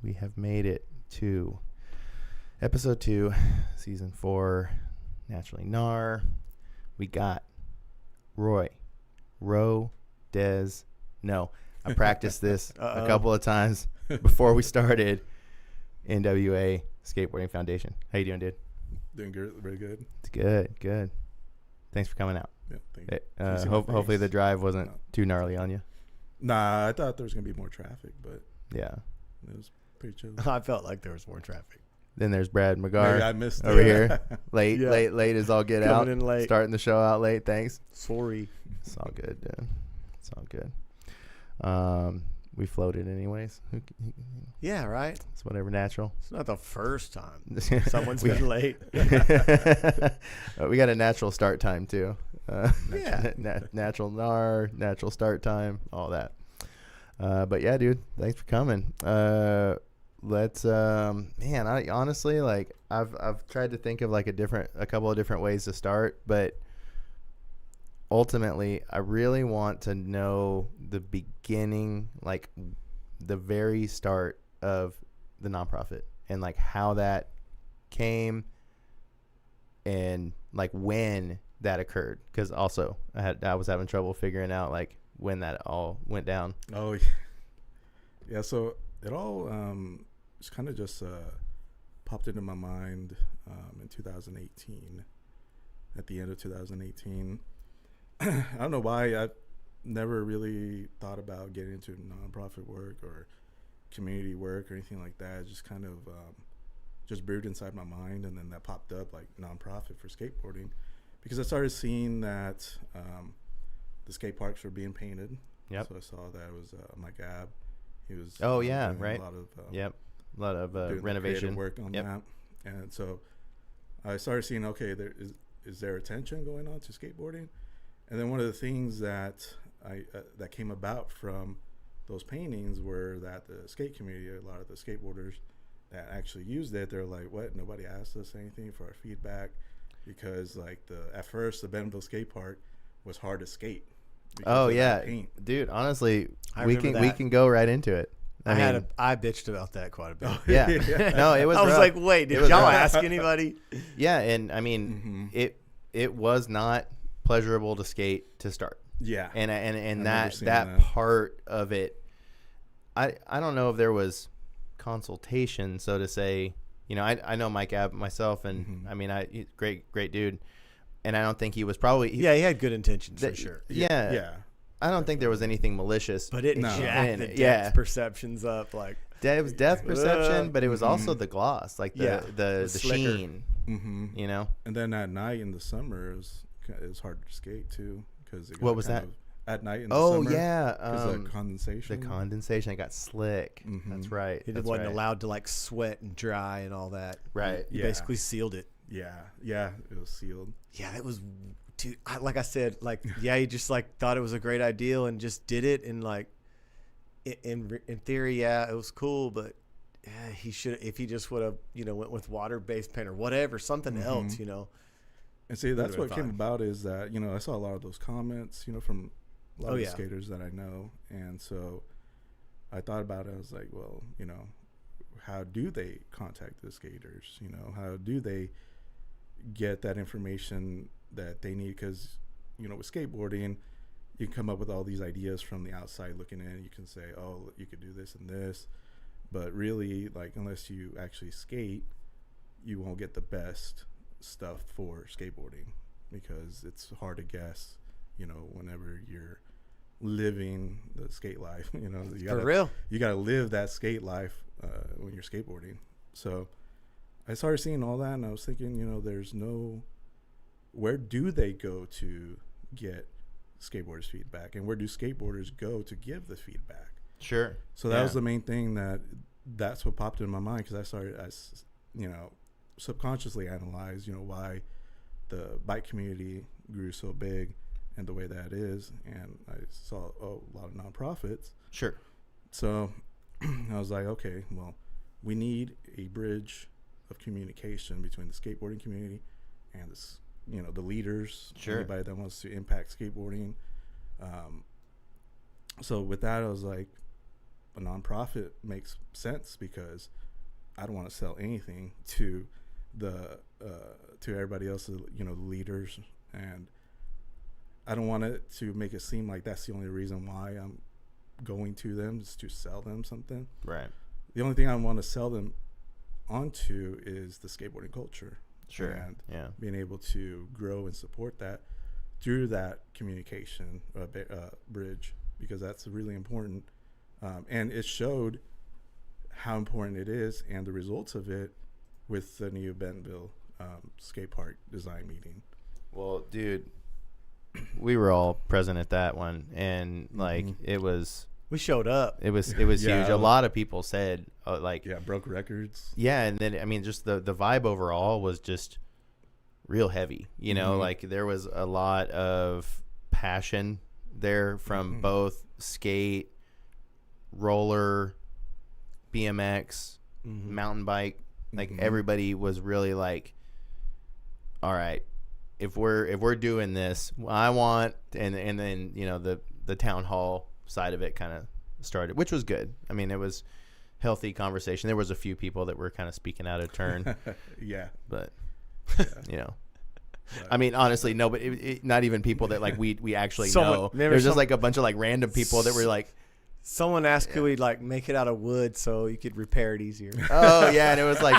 We have made it to episode 2, season 4, Naturally Gnar. We got Roy Rodezno. I practiced this a couple of times before we started. NWA Skateboarding Foundation. How you doing, dude? Doing good, very good. It's good, good. Thanks for coming out. Yeah, thank you. Hopefully the drive wasn't too gnarly on you. Nah, I thought there was gonna be more traffic, but yeah, it was pretty chill. I felt like there was more traffic. Then there's Brad Magar. Maybe I missed over here. Late as all get Coming out. in late. Starting the show out late. Thanks. Sorry. It's all good, dude. It's all good. We floated anyways. Yeah, right. It's whatever, natural. It's not the first time someone's been late. We got a natural start time too. Yeah. Natural Gnar, natural start time, all that. But yeah, dude, thanks for coming. Let's man, I honestly, like, I've tried to think of like a couple of different ways to start, but ultimately I really want to know the beginning, like the very start of the nonprofit and like how that came and like when that occurred, because also I was having trouble figuring out like when that all went down. Oh yeah, so it all just kind of just popped into my mind in 2018, at the end of 2018. I don't know why I never really thought about getting into nonprofit work or community work or anything like that. It just kind of just brewed inside my mind, and then that popped up like nonprofit for skateboarding, because I started seeing that the skate parks were being painted. Yep. So I saw that it was Magar. He was right. a lot of renovation work on that, and so I started seeing, okay, there is there attention going on to skateboarding. And then one of the things that that came about from those paintings were that the skate community, a lot of the skateboarders that actually used it, they're like, what? Nobody asked us anything for our feedback, because like at first the Bentonville skate park was hard to skate. Oh yeah, dude. Honestly, we can go right into it. I bitched about that quite a bit. Yeah. No, it was. I was rough. like, wait, did y'all ask anybody? Yeah, and I mean, it was not pleasurable to skate to start. Yeah, and that part of it, I don't know if there was consultation, so to say. You know, I know Mike Abb myself, and I mean, he's great dude, and I don't think he was probably. He had good intentions for sure. Yeah. I don't think there was anything malicious, but it jacked the depth perceptions up. Like it was depth perception, but it was also the gloss, like the sheen. You know. And then at night in the summer, it was hard to skate too, because what was that? At night in the summer. Oh yeah, because the condensation. The condensation, it got slick. That's right. It wasn't allowed to like sweat and dry and all that. Right. You basically sealed it. Yeah, it was sealed. Yeah, that was. Dude, like I said, like, he just like thought it was a great idea and just did it, and like in theory, it was cool, but he should, if he just would have, went with water-based paint or whatever, something else, And see, that's what came about, is that I saw a lot of those comments, from a lot of the skaters that I know, and so I thought about it. I was like, well, how do they contact the skaters? How do they get that information that they need? Because with skateboarding, you can come up with all these ideas from the outside looking in. You can say, oh, you could do this and this, but really, like, unless you actually skate, you won't get the best stuff for skateboarding, because it's hard to guess whenever you're living the skate life. You gotta live that skate life when you're skateboarding. So I started seeing all that, and I was thinking, there's no, where do they go to get skateboarders' feedback, and where do skateboarders go to give the feedback? Sure. So that was the main thing, that's what popped in my mind, because I started, subconsciously analyze, why the bike community grew so big and the way that is, and I saw a lot of nonprofits. Sure. So I was like, okay, well, we need a bridge of communication between the skateboarding community and the leaders, anybody that wants to impact skateboarding. So with that, I was like, a nonprofit makes sense because I don't want to sell anything to the to everybody else, you know, the leaders, and I don't want it to make it seem like that's the only reason why I'm going to them, is to sell them something. Right. The only thing I want to sell them onto is the skateboarding culture. Sure. And yeah. being able to grow and support that through that communication bridge, because that's really important. And it showed how important it is and the results of it with the new Bentonville skate park design meeting. Well, dude, we were all present at that one, and like it was. We showed up. It was huge. A lot of people said broke records. Yeah, and then I mean, just the vibe overall was just real heavy. You know, like there was a lot of passion there from both skate, roller, BMX, mountain bike. Like everybody was really like, all right, if we're doing this, I want, and then you know the town hall side of it kind of started, which was good. I mean, it was healthy conversation. There was a few people that were kind of speaking out of turn. Yeah, but you know, I mean, honestly, no, but not even people that like we actually know. There's just like a bunch of like random people that were like. Someone asked could we like make it out of wood so you could repair it easier. Oh yeah, and it was like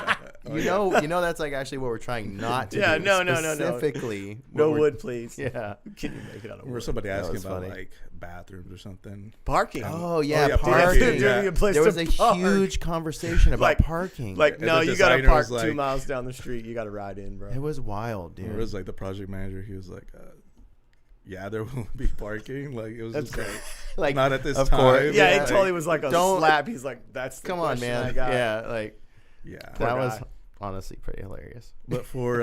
you know that's like actually what we're trying not to do. No. Specifically, no wood, please. Yeah. Can you make it out of wood? Or somebody asking about funny. like bathrooms or something. Parking. Oh yeah, parking. parking. Yeah. There was a huge conversation about parking. Like, no, you got to park 2 miles down the street. You got to ride in, bro. It was wild, dude. It was like the project manager. He was like, yeah, there will be parking. Like, it was just great. Like, not at this of time. course. Yeah, it totally was like a slap. He's like, that's the come on, man. I got. Yeah, like, yeah, that was honestly pretty hilarious. But for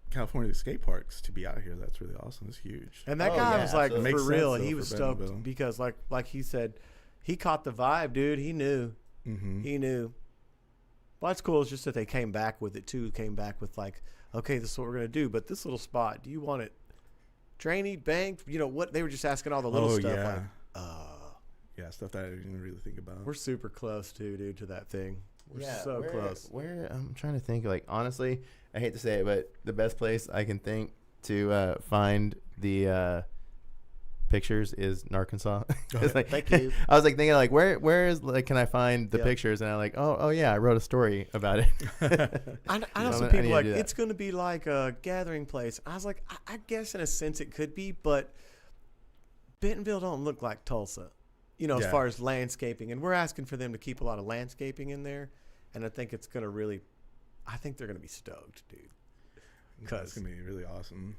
California skate parks to be out here, that's really awesome. It's huge. And that guy was like, absolutely. for Makes real, sense, he though, was for stoked Bentonville. because like he said, he caught the vibe, dude. He knew. He knew. Well, that's cool. It's just that they came back with it too. Came back with like, okay, this is what we're gonna do. But this little spot, do you want it drainy, banked? You know what? They were just asking all the little stuff. Yeah. Like, yeah, stuff that I didn't really think about. we're super close too, dude, to that thing. We're so close. Where I'm trying to think. Like, honestly, I hate to say it, but the best place I can think to find the pictures is Gnarkansas. Like, thank you. I was like thinking like where is like can I find the pictures, and I'm like oh yeah, I wrote a story about it. I know some people like it's going to be like a gathering place. I was like, I guess in a sense it could be, but Bentonville don't look like Tulsa, you know, as far as landscaping, and we're asking for them to keep a lot of landscaping in there, and I think it's going to really, I think they're going to be stoked, dude. Because it's going to be really awesome.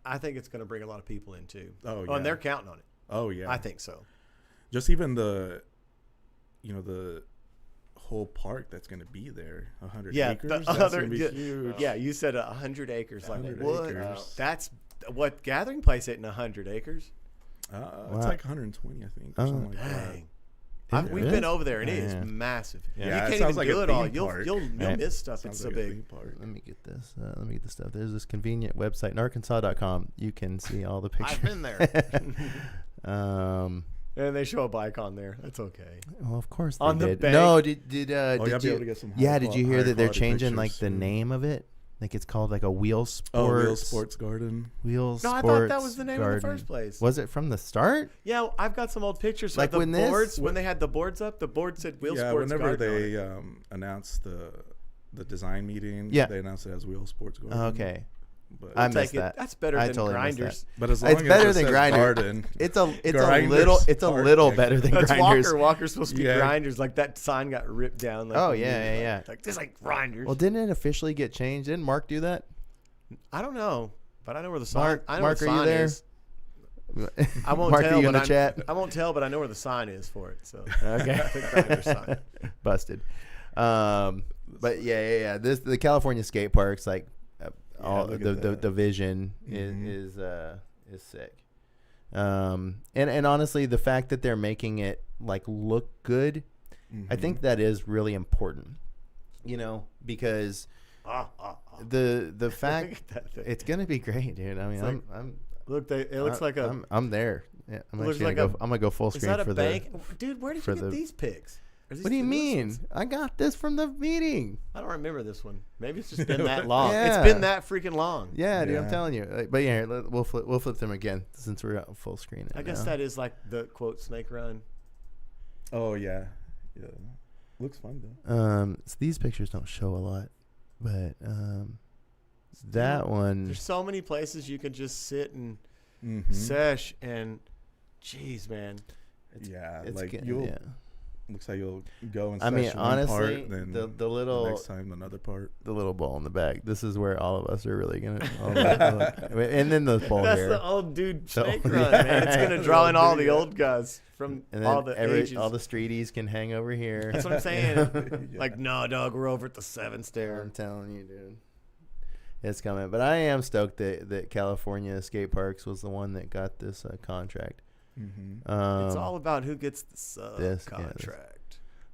I think it's going to bring a lot of people in too. Oh, yeah. And they're counting on it. Oh, yeah. I think so. Just even the whole park that's going to be there, 100 acres. That's going to be huge. Yeah, you said 100 acres. 100 like, what? acres. That's what gathering place at in 100 acres? It's like 120, I think. Or something like that. We've been over there, and it is massive. Yeah, you can't even do it all. You'll miss stuff. Sounds It's like so a big. theme park. Let me get this. Let me get the stuff. There's this convenient website, Gnarkansas.com. You can see all the pictures. I've been there. And they show a bike on there. That's okay. Well, of course they On the did. bank. No, did You'll you? be able to get some Did you hear that they're changing like the pictures. name of it? Like it's called like a Wheel Sports. Oh, Wheel Sports Garden. Wheel Sports. No, I thought that was the name Garden. in the first place. Was it from the start? Yeah, I've got some old pictures. Like of the when boards, when they had the boards up, the board said Wheel Sports whenever Garden. they announced the design meeting, they announced it as Wheel Sports Garden. Oh, okay. But I missed that. That's better I than totally missed Grinders. that. But as long It's as better it than says Grinders. Garden, It's a Grinders little Park. better than That's Grinders. Walker's supposed to be Grinders. Like that sign got ripped down. Like, Oh yeah. Like this, like Grinders. Well, didn't it officially get changed? Didn't Mark do that? I don't know, but I know where the sign. I know where Mark, the are you sign there? is. I won't Mark, tell. are you in but the chat? I won't tell, but I know where the sign is for it. So Okay. the Grinders sign. Busted. But yeah. The California skate parks, like all the vision is sick. And honestly, the fact that they're making it like look good, I think that is really important. You know, because the fact it's gonna be great, dude. I mean, Look, it looks like I'm there. Yeah, I'm gonna go full screen for bank? Dude, where did you get these pics? What do you mean? I got this from the meeting. I don't remember this one. Maybe it's just been that long. Yeah. It's been that freaking long. Yeah, dude, I'm telling you. But yeah, we'll flip them again since we're out full screen. I guess that is like the quote snake run. Oh yeah. Looks fun though. So these pictures don't show a lot, but that one. There's so many places you can just sit and sesh, and jeez, man. Looks like you'll go and honestly, part, then the little next time another part. The little ball in the back. This is where all of us are really gonna. And then the ball That's here. the old dude snake run, man. It's gonna draw in all the old guys from all the ages. All the streeties can hang over here. That's what I'm saying. Like, no, dog, we're over at the 7 stair. I'm telling you, dude. It's coming, but I am stoked that California Skate Parks was the one that got this contract. Mm-hmm. It's all about who gets the subcontract.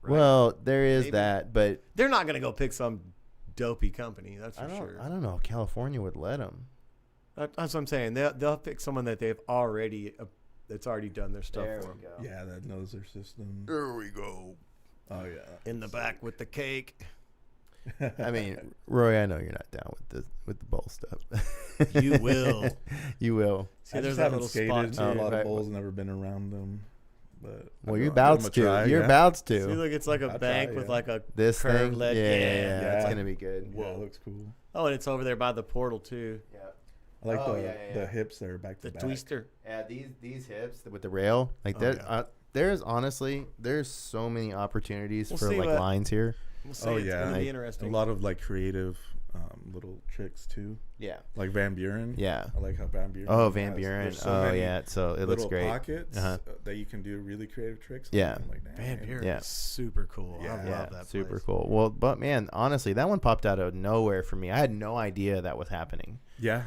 Right? Well, there is that, but they're not going to go pick some dopey company. That's for sure. I don't know if California would let them. That's what I'm saying. They'll pick someone that they've already that's already done their stuff for them. Yeah, that knows their system. There we go. Oh yeah, in the back with the cake. I mean, Roy, I know you're not down with the bowl stuff. You will. You will. See, there's that little spot. A lot of bowls, never been around them. But you're about to. You're about to. See, look, it's like a bank with like a this curved thing. ledge. Yeah, it's gonna be good. Yeah, it looks cool. Oh, and it's over there by the portal too. Yeah. I like the hips that are back to back. The twister. Yeah, these hips with the rail, like there's honestly so many opportunities for like lines here. We'll see. It's gonna be interesting. A lot of like creative little tricks too. Yeah, like Van Buren. Yeah, I like how Van Buren. Oh, Van Buren. So it looks great. Pockets that you can do really creative tricks. Yeah, like Van Buren. Yeah, is super cool. I love that. Super cool. Well, but man, honestly, that one popped out of nowhere for me. I had no idea that was happening. Yeah.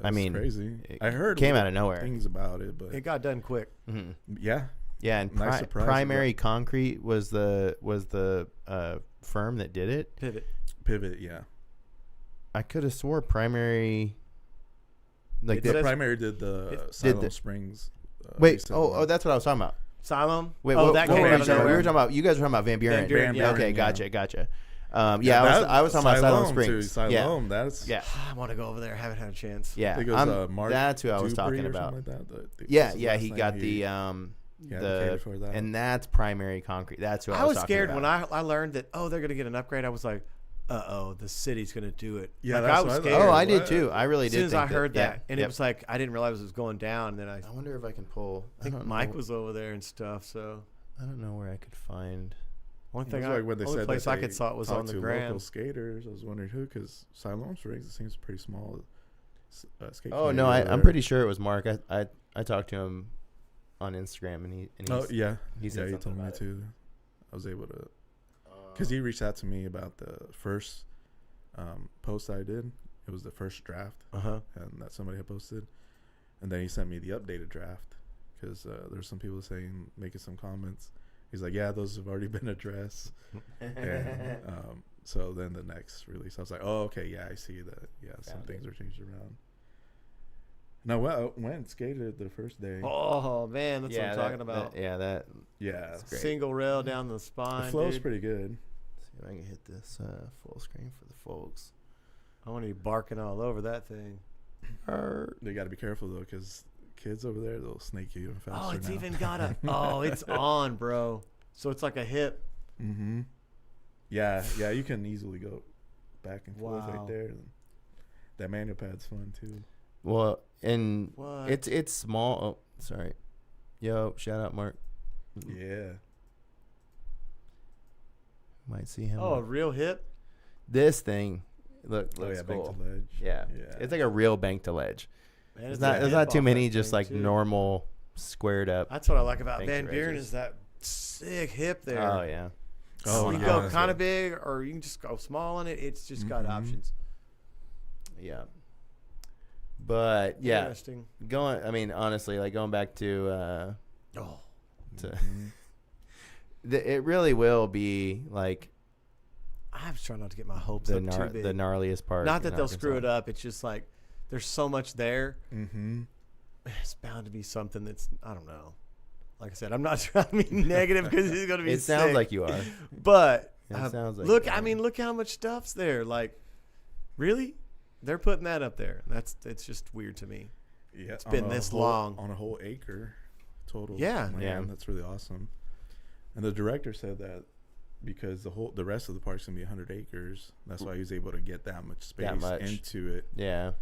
I mean, crazy. I heard came out of nowhere things about it, but it got done quick. Mm-hmm. Yeah. Yeah, and nice Primary Concrete was the firm that did it. Pivot, yeah. I could have swore Primary, like Primary did the Siloam Springs. Wait, that's what I was talking about. Siloam. Wait, that came out of nowhere. We were talking about. You guys were talking about Van Buren. Van Buren, okay, gotcha. I was talking about Siloam Springs. Siloam, I want to go over there. I haven't had a chance. Yeah, I think it was, Mark that's who I was talking about. Like that. He got the and that's Primary Concrete. That's who I was talking about. When I learned that they're gonna get an upgrade. I was like, the city's gonna do it. Yeah, I was scared. I did too. I really did. As soon as I heard that, and it was like I didn't realize it was going down. And then I wonder if I can pull. I think Mike was over there and stuff. So I don't know where I could find. Only place I could saw it was on the ground. Local skaters. I was wondering who, because Siloam Springs, it seems pretty small. Skate no, I'm pretty sure it was Mark. I talked to him on Instagram, and he said he told me too. I was able to, because he reached out to me about the first post I did. It was the first draft, and that somebody had posted, and then he sent me the updated draft because there's some people making some comments. He's like, yeah, those have already been addressed. And so then the next release, I was like, oh, okay, yeah, I see that. Yeah, some things are changed around. No, I went and skated the first day. Oh, man, that's what I'm talking about. That's great. Single rail down the spine. The flow's pretty good. Let's see if I can hit this full screen for the folks. I want to be barking all over that thing. They got to be careful, though, because kids over there, they'll snake you even faster. Oh, it's even got it's on, bro. So it's like a hip. Mm-hmm. Yeah, you can easily go back and forth right there. That manual pad's fun too. Well, and it's small. Oh, sorry. Yo, shout out Mark. Yeah. Might see him. Oh, a real hip. This thing looks cool. Bank to ledge. Yeah, it's like a real bank to ledge. Man, there's not too many just like normal squared up. That's what I like about Van Buren is that sick hip there. Oh yeah. You go kind of big, or you can just go small on it. It's just got options. Yeah. But yeah, interesting. Honestly, like going back to it really will be like. I'm trying not to get my hopes up too big. The gnarliest part. Not that they'll screw it up. It's just like there's so much there. Mm-hmm. it's bound to be something that's, I don't know. Like I said, I'm not trying to be negative because he's going to be It sick. sounds like you are. But Sounds like look, I mean, look how much stuff's there. Like, really? They're putting that up there. It's just weird to me. Yeah, it's been this long. On a whole acre total. Yeah. Yeah. That's really awesome. And the director said that because the rest of the park's going to be 100 acres. That's why he was able to get that much space into it. Yeah.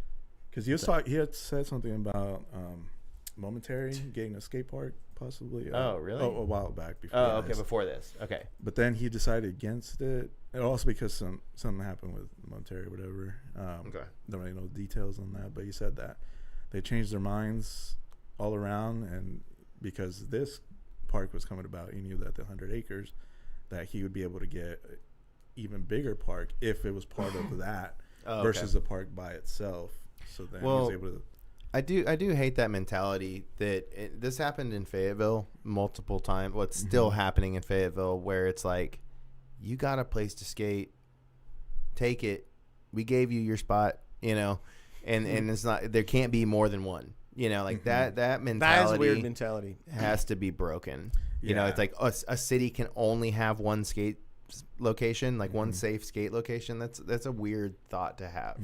Because he had said something about Momentary getting a skate park, possibly. Oh, really? A while back. Before okay, before this. Okay. But then he decided against it. And also because something happened with Momentary or whatever. Okay. Don't really know details on that, but he said that they changed their minds all around, and because this park was coming about, he knew that the 100 acres, that he would be able to get an even bigger park if it was part of that versus the park by itself. So then he was able to. I do hate that mentality that this happened in Fayetteville multiple times. What's still happening in Fayetteville, where it's like, you got a place to skate, take it. We gave you your spot, and it's not. There can't be more than one. Like that mentality. That is a weird mentality. Has to be broken. It's like a city can only have one skate location, like one safe skate location. That's a weird thought to have.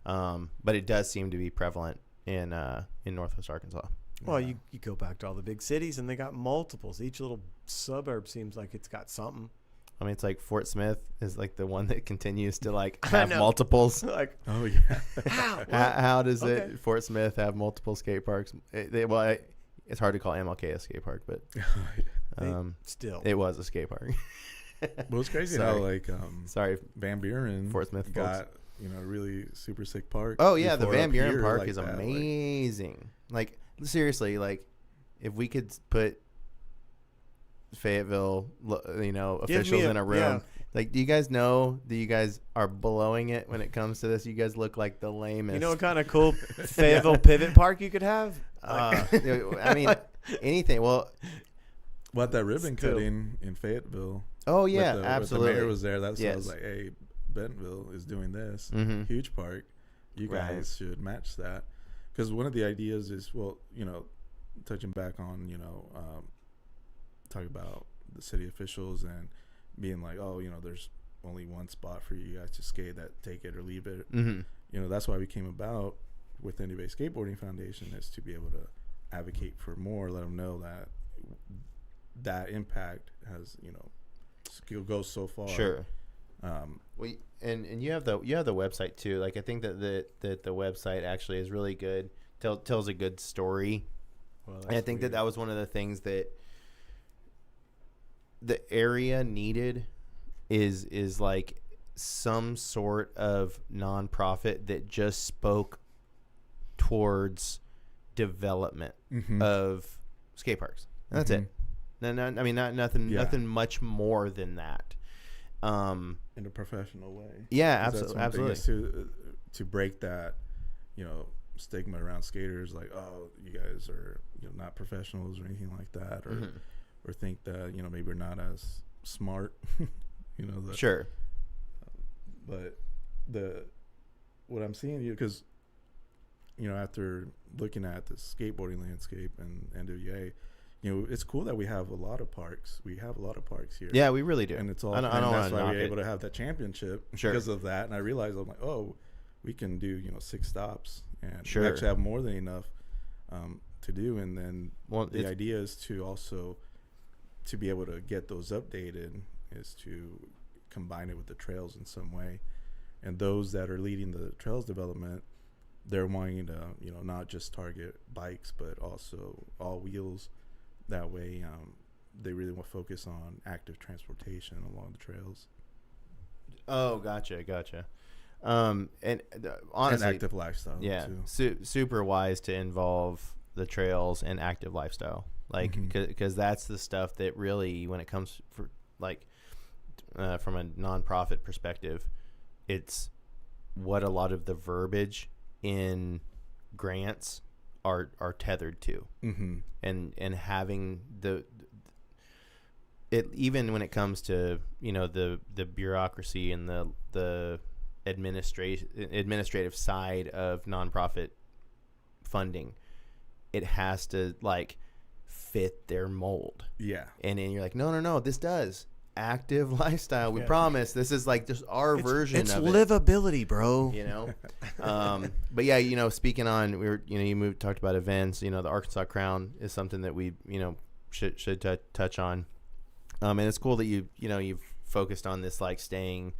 But it does seem to be prevalent in Northwest Arkansas. Well, you go back to all the big cities and they got multiples. Each little suburb seems like it's got something. I mean, it's like Fort Smith is like the one that continues to like have multiples. Like, oh yeah, how does it? Fort Smith have multiple skate parks? It's hard to call MLK a skate park, but still, it was a skate park. Well, it's crazy how like Van Buren Fort Smith got a really super sick park. Oh yeah, the Van Buren Park is amazing. Like seriously, like if we could put Fayetteville, officials in a room. Yeah. Like, do you guys know that you guys are blowing it when it comes to this? You guys look like the lamest. You know what kind of cool Fayetteville pivot park you could have? I mean, anything. Well, what that ribbon cutting in Fayetteville? Oh yeah, absolutely. The mayor was there. That's why I was like, hey, Bentonville is doing this huge park. You guys should match that, because one of the ideas is, touching back on talking about the city officials and being like, there's only one spot for you guys to skate, that take it or leave it. That's why we came about with the NWA Skateboarding Foundation, is to be able to advocate for more, let them know that impact has goes so far. Sure. And you have the website too. Like, I think that the website actually is really good. Tells a good story. Well, and I think that was one of the things that the area needed is like some sort of nonprofit that just spoke towards development of skate parks. And that's it. Nothing much more than that. In a professional way. Yeah, absolutely. To break that, stigma around skaters, like, oh, you guys are not professionals or anything like that, or think that maybe we're not as smart. Sure. But what I'm seeing, because after looking at the skateboarding landscape and NWA, it's cool that we have a lot of parks. We have a lot of parks here. Yeah, we really do. And it's all. That's why we're able to have that championship because of that. And I realized, I'm like, oh, we can do 6 stops, and we actually have more than enough to do. And then the idea is to also to be able to get those updated is to combine it with the trails in some way. And those that are leading the trails development, they're wanting to not just target bikes but also all wheels. That way, they really want to focus on active transportation along the trails. Oh, gotcha. And honestly, and active lifestyle. Yeah, too. Super wise to involve the trails and active lifestyle, like because that's the stuff that really, when it comes from a nonprofit perspective, it's what a lot of the verbiage in grants are tethered to, and having it, even when it comes to the bureaucracy and the administrative side of nonprofit funding, it has to like fit their mold. Yeah. And then you're like, no, this does. Active lifestyle. We promise. This is like just our version of it. It's livability, bro. You know? But yeah, you know, speaking on, you talked about events, you know, the Arkansas Crown is something that we, you know, should touch on. And it's cool that you've focused on this, like staying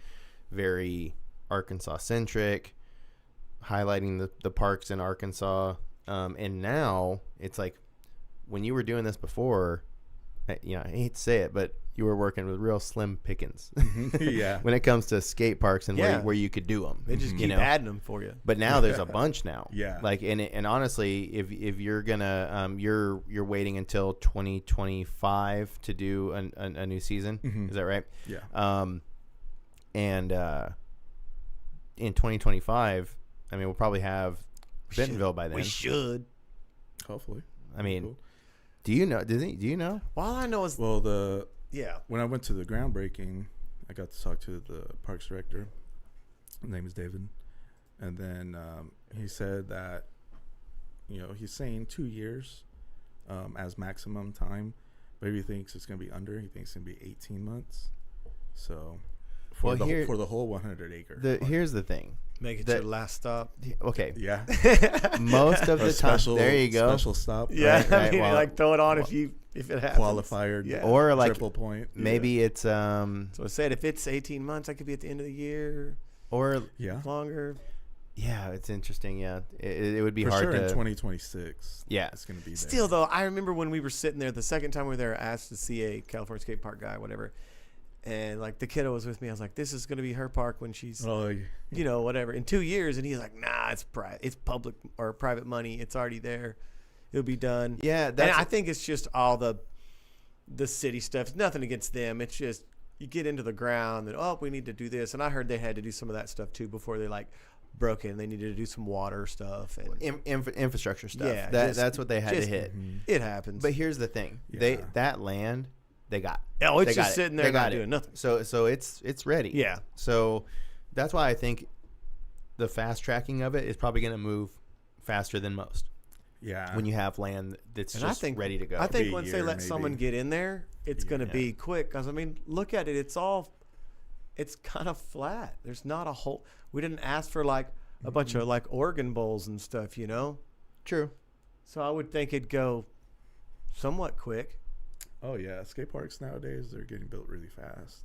very Arkansas centric, highlighting the parks in Arkansas. And now it's like, when you were doing this before, you know, I hate to say it, but you were working with real slim pickings. Yeah. When it comes to skate parks and where you could do them. They just keep adding them for you. But now there's a bunch now. Yeah. Like, and honestly, if you're gonna, you're waiting until 2025 to do a new season. Mm-hmm. Is that right? Yeah. And in 2025, I mean, we'll probably have Bentonville by then. We should. Hopefully. I mean, cool. Do you know? Do you know? All I know is when I went to the groundbreaking, I got to talk to the parks director. His name is David, and then he said that, you know, he's saying 2 years as maximum time, but he thinks it's going to be under. He thinks it's going to be 18 months. So for the whole 100 acre. Here's the thing. Make it your last stop. Okay. Yeah. Most of the time. There you go. Special stop. Yeah. Right, I mean, well, like throw it on if it happens. Qualifier. Yeah. Or like triple point. Maybe it's So I said if it's 18 months, I could be at the end of the year. Or longer. Yeah, it's interesting. Yeah, it would be for hard sure to. In 2026. Yeah, it's gonna be there. Still though, I remember when we were sitting there the second time we were there, I asked to see a California skate park guy, whatever. And like the kiddo was with me. I was like, this is going to be her park when she's, you know, whatever, in 2 years. And he's like, nah, it's public or private money. It's already there. It'll be done. Yeah. And I think it's just all the city stuff. It's nothing against them. It's just you get into the ground and, we need to do this. And I heard they had to do some of that stuff too before they like broke in. They needed to do some water stuff and infrastructure stuff. Yeah. That's what they had to hit. Mm-hmm. It happens. But here's the thing. Yeah. That land. They got. Oh, it's just sitting there not doing nothing. So it's ready. Yeah. So that's why I think the fast tracking of it is probably going to move faster than most. Yeah. When you have land that's ready to go. I think once they let someone get in there, it's going to be quick. Because I mean, look at it. It's kind of flat. There's not a whole. We didn't ask for like a bunch of like organ bowls and stuff, you know. True. So I would think it'd go somewhat quick. Oh yeah, skate parks nowadays, they're getting built really fast.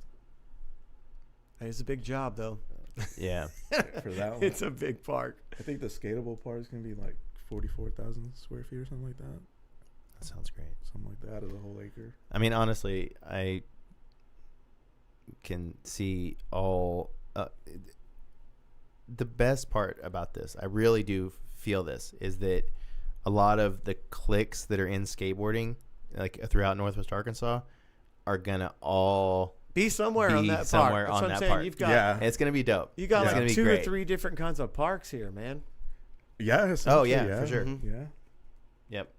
It's a big job though. Yeah. For that one. It's a big park. I think the skatable part is going to be like 44,000 square feet or something like that. That sounds great. Something like that out of the whole acre. I mean, honestly, I can see all the best part about this. I really do feel this is that a lot of the cliques that are in skateboarding, like throughout Northwest Arkansas, are gonna all be somewhere on that park. That's what I'm saying. You've got, it's gonna be dope. You got like 2 or great. 3 different kinds of parks here, man. Yeah. Oh yeah, for sure. Mm-hmm. Yeah. Yep.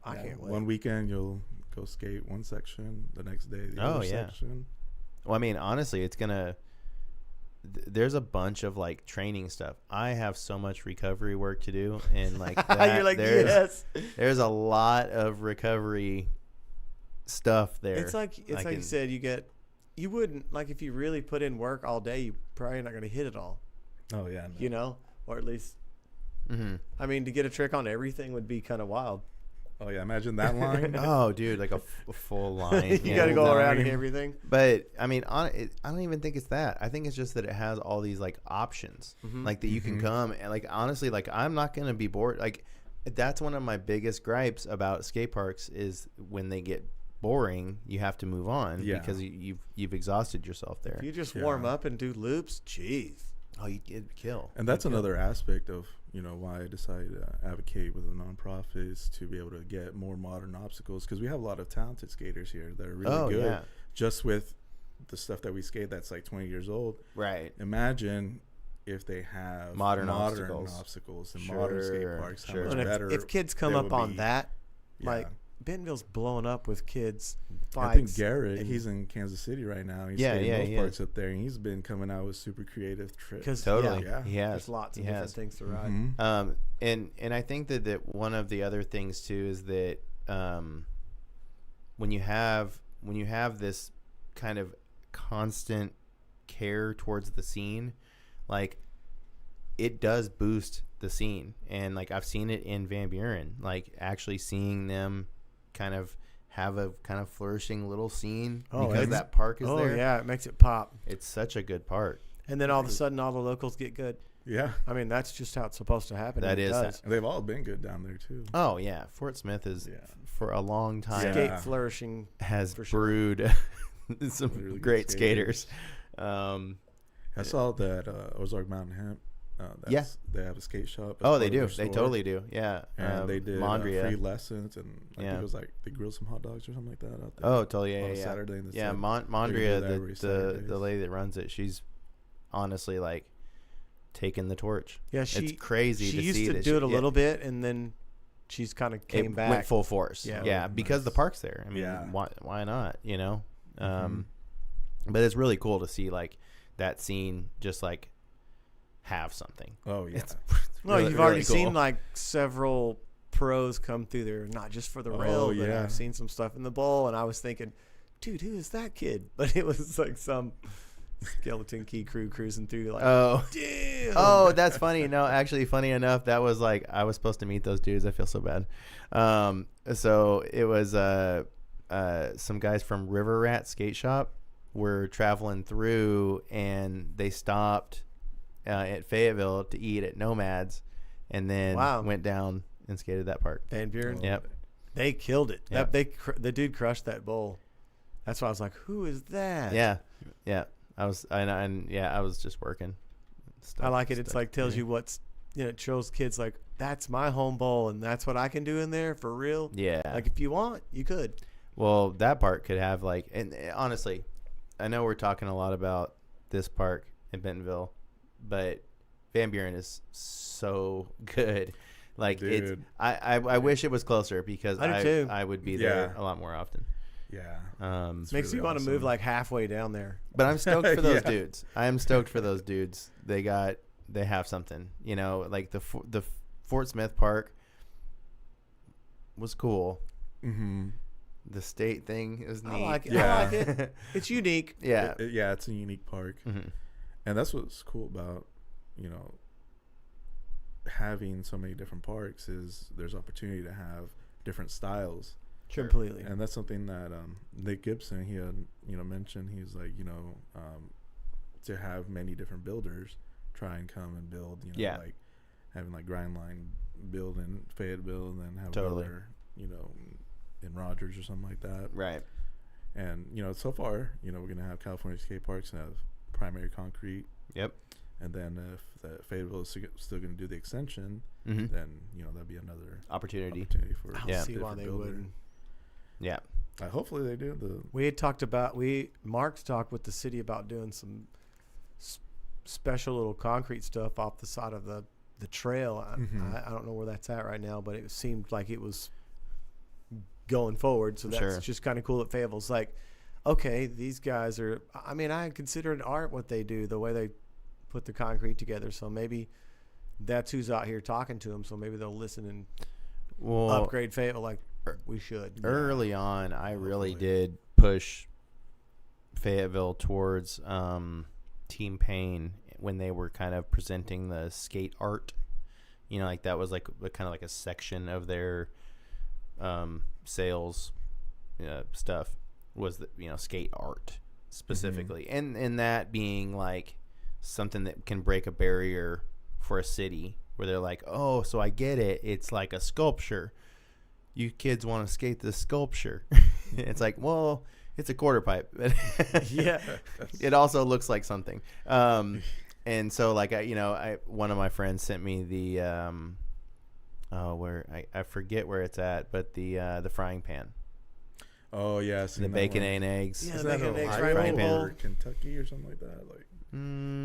I can't wait. One weekend you'll go skate one section, the next day the other section. Well, I mean, honestly, it's gonna. There's a bunch of like training stuff. I have so much recovery work to do, and like that, you're like, yes. There's a lot of recovery stuff there. It's like you said, you wouldn't like if you really put in work all day, you probably not going to hit it all. Oh yeah, no. You know, or at least. Mm-hmm. I mean, to get a trick on everything would be kind of wild. Oh yeah, imagine that line. Oh, dude, like a full line. You got to go around and everything. But I mean, I don't even think it's that. I think it's just that it has all these like options, like that you can come and like honestly, like I'm not gonna be bored. Like that's one of my biggest gripes about skate parks is when they get boring, you have to move on because you've exhausted yourself there. If you just warm up and do loops, jeez. Oh, you'd kill. And that's another aspect of, you know, why I decided to advocate with a nonprofit is to be able to get more modern obstacles because we have a lot of talented skaters here that are really good. Yeah. Just with the stuff that we skate that's like 20 years old. Right. Imagine if they have modern obstacles and modern skate parks, how much better. If kids come up on that, like Bentonville's blowing up with kids. I think Garrett, he's in Kansas City right now. He's skating those parks up there, and he's been coming out with super creative trips. Totally, he has. There's lots of different things to ride. Mm-hmm. And I think that one of the other things too is that when you have this kind of constant care towards the scene, like it does boost the scene. And like I've seen it in Van Buren, like actually seeing them kind of have a kind of flourishing little scene because that park is there. Oh yeah, it makes it pop. It's such a good park. And then all of a sudden all the locals get good. Yeah. I mean, that's just how it's supposed to happen. That is. They've all been good down there too. Oh yeah, Fort Smith is for a long time skate flourishing has brewed some really great skaters. I saw that Ozark Mountain Hemp. They have a skate shop. Oh, they do. They totally do. Yeah. And they did Mondria. free lessons, and I think it was like they grilled some hot dogs or something like that out there. Oh, totally. Yeah, on Saturday. And Mondria, the lady that runs it, she's honestly like taking the torch. Yeah, it's crazy to see. She used to do it a little bit, and then she's kind of came back. Went full force. Yeah, because the park's there. I mean, why not? You know. But it's really cool to see like that scene just like have something. Oh yeah. Well, you've already seen like several pros come through there, not just for the rail, but I've seen some stuff in the bowl, and I was thinking, dude, who is that kid? But it was like some skeleton key crew cruising through like, damn. Oh, that's funny. No, actually, funny enough, that was like I was supposed to meet those dudes. I feel so bad. So it was some guys from River Rat Skate Shop were traveling through, and they stopped at Fayetteville to eat at Nomads, and then went down and skated that park. Van Buren. Yep. They killed it. Yep. The dude crushed that bowl. That's why I was like, who is that? Yeah. Yeah. I was just working. I like it. It's like tells you what's, it shows kids like, that's my home bowl, and that's what I can do in there for real. Yeah. Like if you want, you could. Well, that park could have like, and honestly, I know we're talking a lot about this park in Bentonville, but Van Buren is so good. Like it's, I wish it was closer because I would be there a lot more often. Yeah. Makes you want to move like halfway down there. But I'm stoked for those dudes. I am stoked for those dudes. They have something, like the Fort Smith Park was cool. Mm-hmm. The state thing is neat. I like it. I like it. It's unique. Yeah. It's a unique park. Mm-hmm. And that's what's cool about, having so many different parks is there's opportunity to have different styles. Completely. And that's something that Nick Gibson, he had, mentioned. He's like, to have many different builders try and come and build, like having like Grindline build in Fayetteville and then have other, in Rogers or something like that. Right. And, so far, we're going to have California skate parks and have primary concrete. Yep. And then if the Fayetteville is still going to do the extension, then, that'd be another opportunity for I don't see why they wouldn't. Yeah. Hopefully they do. We had talked about, Mark's talked with the city about doing some special little concrete stuff off the side of the trail. I don't know where that's at right now, but it seemed like it was going forward. So that's just kind of cool at Fayetteville's like, okay, these guys are, I consider it art what they do, the way they put the concrete together. So maybe that's who's out here talking to them. So maybe they'll listen and upgrade Fayetteville like we should. Early on, I really did push Fayetteville towards Team Pain when they were kind of presenting the skate art. Like that was like kind of like a section of their sales stuff was the skate art specifically, and that being like something that can break a barrier for a city where they're like, oh, so I get it, it's like a sculpture, you kids want to skate this sculpture. It's like, well, it's a quarter pipe. Yeah. It also looks like something. And so like one of my friends sent me the I forget where it's at, but the frying pan. Oh yeah, the bacon and eggs. Yeah, bacon and eggs frying pan. Or Kentucky or something like that. Like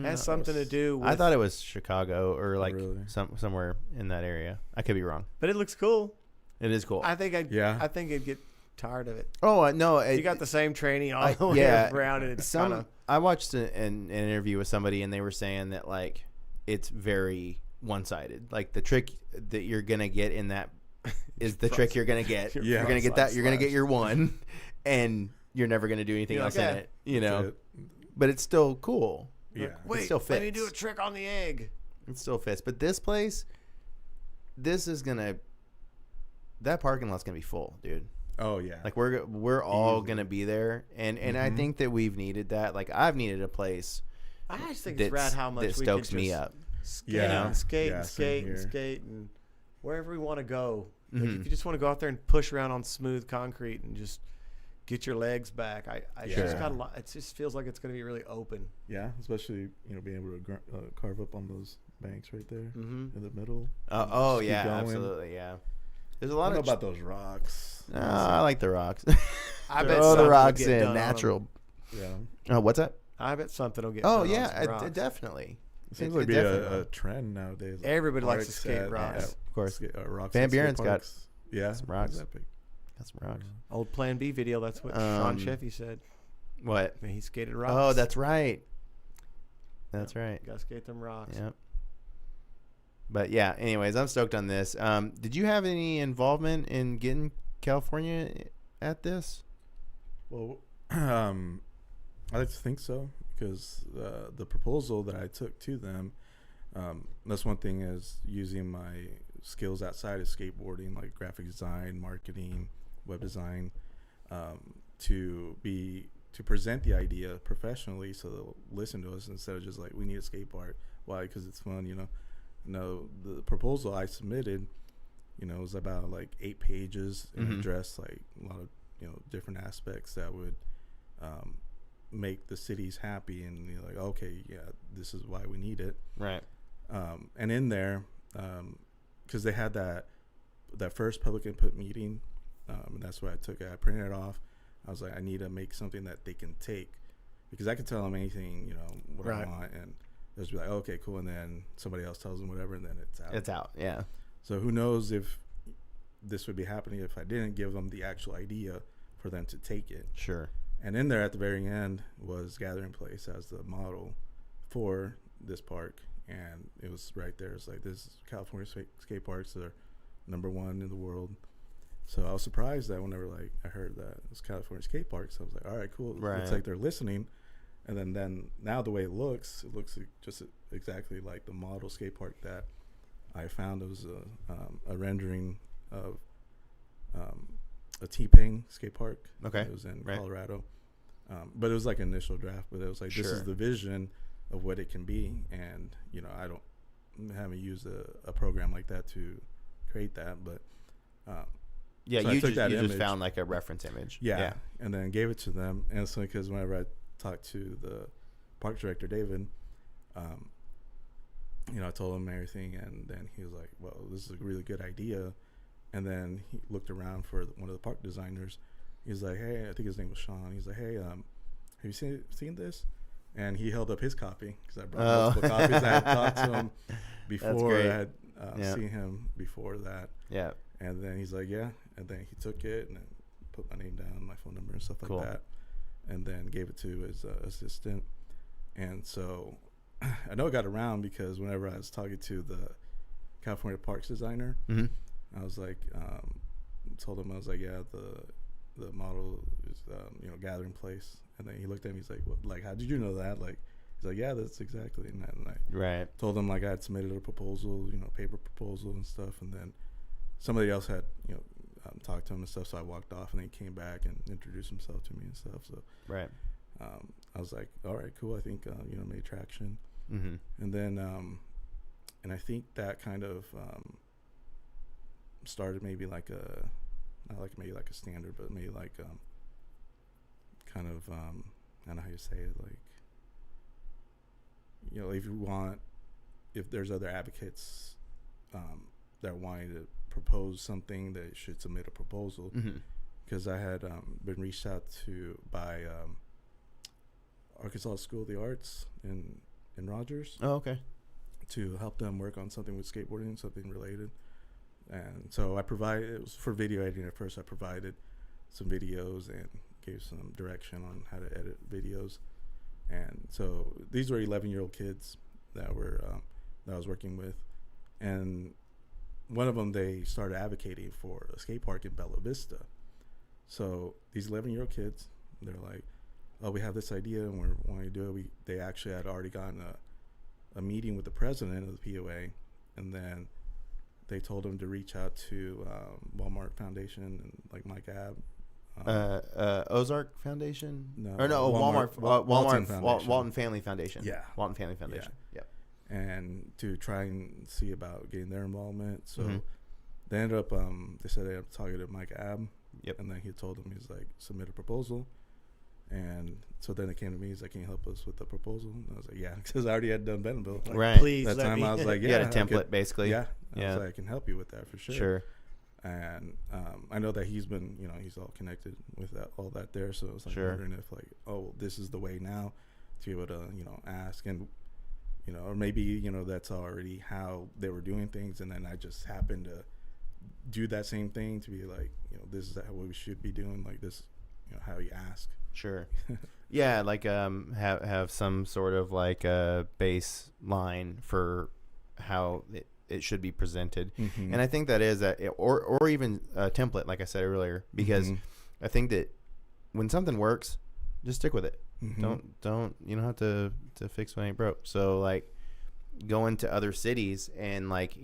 has something to do with, I thought it was Chicago or like somewhere in that area. I could be wrong. But it looks cool. It is cool. I think I'd get tired of it. Oh no, you got the same training all the way around, and it's kind of. I watched an interview with somebody, and they were saying that like it's very one-sided. Like the trick that you're gonna get in that is the trick you're gonna get. Yeah. You're gonna get that. You're gonna get your one, and you're never gonna do anything else in it. You know, but it's still cool. Yeah, wait, it still fits. Let me do a trick on the egg. It still fits. But this place, that parking lot's gonna be full, dude. Oh yeah, like we're all gonna be there, and I think that we've needed that. Like I've needed a place. I just think it's rad how much that stokes me up. Skate and skate and wherever we want to go. Like if you just want to go out there and push around on smooth concrete and just get your legs back, it just feels like it's going to be really open. Yeah, especially being able to carve up on those banks right there in the middle. Oh yeah, absolutely, yeah. There's a lot about those rocks. No, I like the rocks. I bet the rocks in natural. Yeah. What's that? I bet something will get. Oh yeah, definitely. It seems like a trend nowadays. Like everybody likes to skate rocks. Of course. Rocks Van Buren's got some rocks. Got some rocks. Old Plan B video. That's what Sean Sheffy said. What? He skated rocks. Oh, that's right. That's right. Got to skate them rocks. Yep. But yeah, anyways, I'm stoked on this. Did you have any involvement in getting California at this? Well, I like to think so, because the proposal that I took to them, that's one thing, is using my skills outside of skateboarding, like graphic design, marketing, web design, to present the idea professionally, so they'll listen to us instead of just like, we need a skate park. Why? Because it's fun, No, the proposal I submitted, was about like 8 pages and addressed like a lot of different aspects that would make the cities happy, and you're like, okay, yeah, this is why we need it, right? And in there, because they had that first public input meeting, and that's what I took. I printed it off. I was like, I need to make something that they can take, because I can tell them anything, what I want, and they'll just be like, oh, okay, cool, and then somebody else tells them whatever, and then it's out. It's out, yeah. So who knows if this would be happening if I didn't give them the actual idea for them to take it. Sure. And in there at the very end was Gathering Place as the model for this park, and it was right there. It's like, this California skate parks are #1 in the world. So I was surprised that whenever like I heard that it was California skate parks, I was like, all right, cool. Right. It's like they're listening. And then now the way it looks just exactly like the model skate park that I found. It was a rendering of a T-Ping skate park. Okay. It was in Colorado. But it was like an initial draft, but it was like, this is the vision of what it can be. And, I haven't used a program like that to create that, but yeah, so you just found like a reference image. Yeah. And then gave it to them. And so, because whenever I talked to the park director, David, I told him everything, and then he was like, well, this is a really good idea. And then he looked around for one of the park designers. He's like, hey, I think his name was Sean. He's like, hey, have you seen this? And he held up his copy, because I brought multiple copies. I had talked to him before. I had seen him before that. Yeah. And then he's like, yeah. And then he took it and then put my name down, my phone number and stuff like that, and then gave it to his assistant. And so I know it got around, because whenever I was talking to the California parks designer, I was like, told him, I was like, yeah, the model is Gathering Place. And then he looked at me, he's like, well, like, how did you know that? Like, he's like, yeah, that's exactly. And I told him like I had submitted a proposal, paper proposal and stuff, and then somebody else had talked to him and stuff. So I walked off, and then he came back and introduced himself to me and stuff. So I was like, all right, cool. I think made traction. And then and I think that kind of started maybe like maybe like a standard, but maybe like kind of I don't know how you say it, like if there's other advocates that are wanting to propose something, they should submit a proposal, because I had been reached out to by Arkansas School of the Arts in Rogers. Oh, okay. To help them work on something with skateboarding, something related. And so it was for video editing at first. I provided some videos and gave some direction on how to edit videos. And so these were 11-year-old kids that I was working with. And one of them, they started advocating for a skate park in Bella Vista. So these 11-year-old kids, they're like, oh, we have this idea and we're wanting to do it. They actually had already gotten a meeting with the president of the POA, and then they told him to reach out to Walmart Foundation and like Mike Abb. Ozark Foundation? No, Walton Family Foundation. Yeah. Walton Family Foundation. Yeah. And to try and see about getting their involvement. So they ended up, they said they ended up talking to Mike Abb. Yep. And then he told them, he's like, submit a proposal. And so then it came to me, he's like, can you help us with the proposal? And I was like, yeah, because I already had done Bentonville. Like, right. Please that time I was like, yeah. You had a template, basically. Yeah. I was like, I can help you with that for sure. Sure. And I know that he's been, he's all connected with all that there. So it's like wondering if like, oh, this is the way now to be able to, ask and, or maybe, that's already how they were doing things. And then I just happened to do that same thing to be like, this is how we should be doing, like this, how you ask. Sure. Yeah, like have some sort of like a baseline for how it should be presented. And I think that is that, or even a template, like I said earlier, because I think that when something works, just stick with it. Don't you don't have to fix what ain't broke. So like going to other cities and like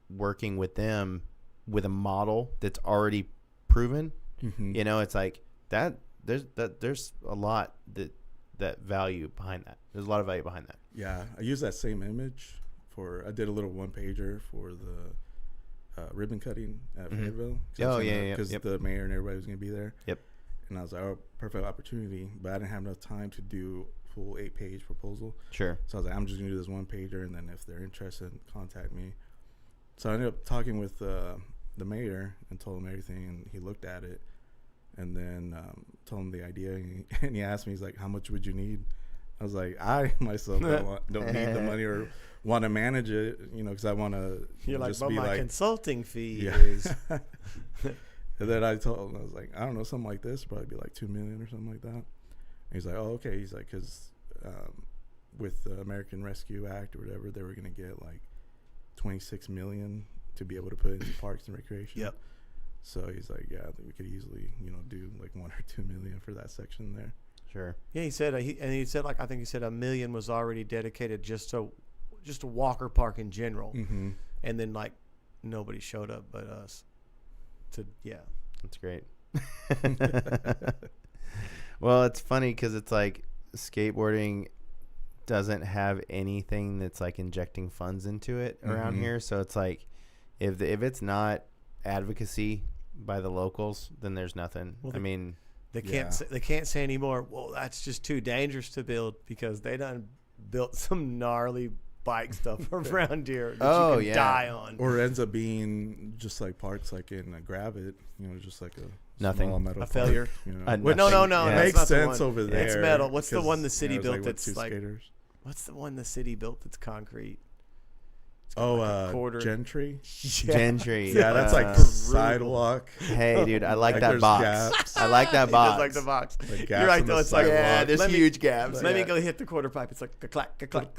working with them with a model that's already proven. It's like that. There's a lot that value behind that. There's a lot of value behind that. Yeah, I use that same image I did a little one pager for the ribbon cutting at Fayetteville. Because the mayor and everybody was going to be there. Yep. And I was like, oh, perfect opportunity. But I didn't have enough time to do full 8-page proposal. Sure. So I was like, I'm just going to do this one pager, and then if they're interested, contact me. So I ended up talking with the mayor and told him everything, and he looked at it. And then told him the idea, and he asked me, he's like, how much would you need? I was like, I myself don't need the money or want to manage it, because I want to just be my consulting fee yeah. is. And then I told him, I was like, I don't know, something like this, probably be like $2 million or something like that. And he's like, oh, okay. He's like, because with the American Rescue Act or whatever, they were going to get like $26 million to be able to put into parks and recreation. Yep. So he's like, yeah, I think we could easily, do like $1 or $2 million for that section there. Sure. Yeah, he said, I think he said $1 million was already dedicated just to Walker Park in general, and then like nobody showed up but us. That's great. Well, it's funny because it's like skateboarding doesn't have anything that's like injecting funds into it around here. So it's like if it's not advocacy by the locals, then there's nothing. Well, they can't say anymore, well, that's just too dangerous to build because they done built some gnarly bike stuff around here that you can die on. Or it ends up being just like parks like in Gravit, just like a nothing, small metal a failure. Park, no, it makes sense over there. It's metal. What's the one the city built that's like? Skaters. What's the one the city built that's concrete? Gentry. Gentry. Yeah, that's like sidewalk. Hey, dude, I like that box. Gaps. I like that box. Like the box. You're right, though. It's like, there's huge gaps. Let me go hit the quarter pipe. It's like clack down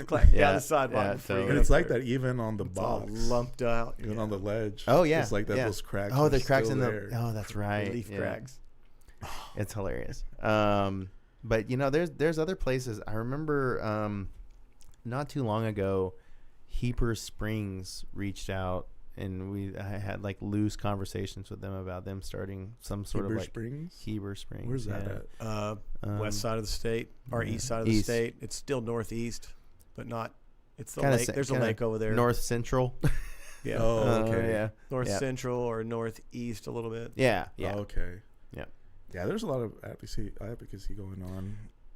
the sidewalk. And it's like that even on the box. All lumped out. Even on the ledge. Oh, yeah. It's like that. Those cracks. Oh, there's cracks in the. Oh, that's right. Leaf cracks. It's hilarious. But there's other places. I remember not too long ago, Heber Springs reached out, and I had like loose conversations with them about them starting some sort of like Heber Springs. Where's that at? West side of the state or east side of the state. It's still northeast, but not. It's the lake. There's a lake over there. North Central. Yeah. Oh, okay. North Central or northeast a little bit. Yeah. Yeah. Oh, okay. Yeah. Yeah. There's a lot of advocacy going on.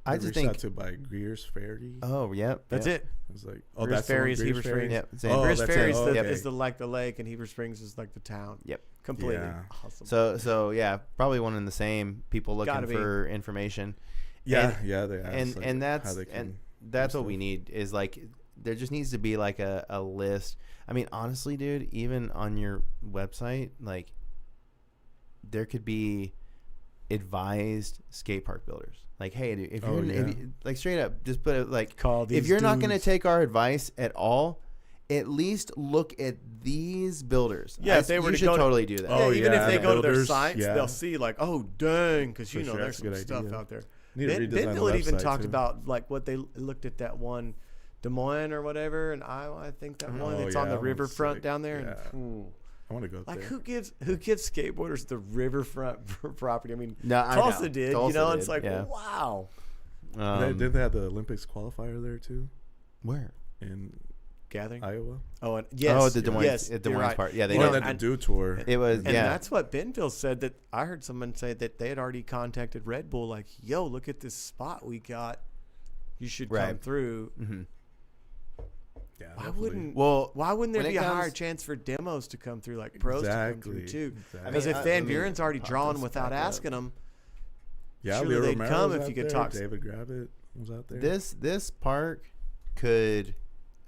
I just think to by Greer's Ferry. Oh, yeah. That's it. It's like, Greer's Ferry is Heber Springs. Yep. Greer's Ferry is the lake, and Heber Springs is like the town. Yep. Completely. Yeah. Awesome. So yeah, probably one and the same. People looking for information. Yeah. They ask, and that's what we need is like there just needs to be like a list. I mean, honestly, dude, even on your website, like there could be advised skate park builders. Like, hey, dude, if you, like straight up, just put it like, if you're not going to take our advice at all, at least look at these builders. Yeah, if they were you should totally do that. Yeah, even if they go to their sites, they'll see like, oh dang, because you know sure, there's some stuff out there. Ben even talked about like what they looked at that one Des Moines or whatever in Iowa. I think that one that's on the riverfront down there. Yeah. And, I want to go like there. who gives skateboarders the riverfront property? I mean, No, Tulsa did. Tulsa you know, did, it's like yeah. wow. Didn't they have the Olympics qualifier there too? Where? In Gathering? Iowa. Oh, and yes. Oh, the Des Moines, yes, Des Moines right. part. Yeah, they Well, did. that do tour. It was, And yeah. that's what Benville said. That I heard someone say that they had already contacted Red Bull. Like, yo, look at this spot we got. You should come through. Mm-hmm. Yeah, Why definitely. wouldn't there when be it a higher comes- chance for demos to come through, like pros to come through too? Exactly. Because I mean, if Van Buren's already drawn without back up. asking them, Yeah, surely Leo they'd Romero come was if out you could there. talk. David Gravitt was out there. This park could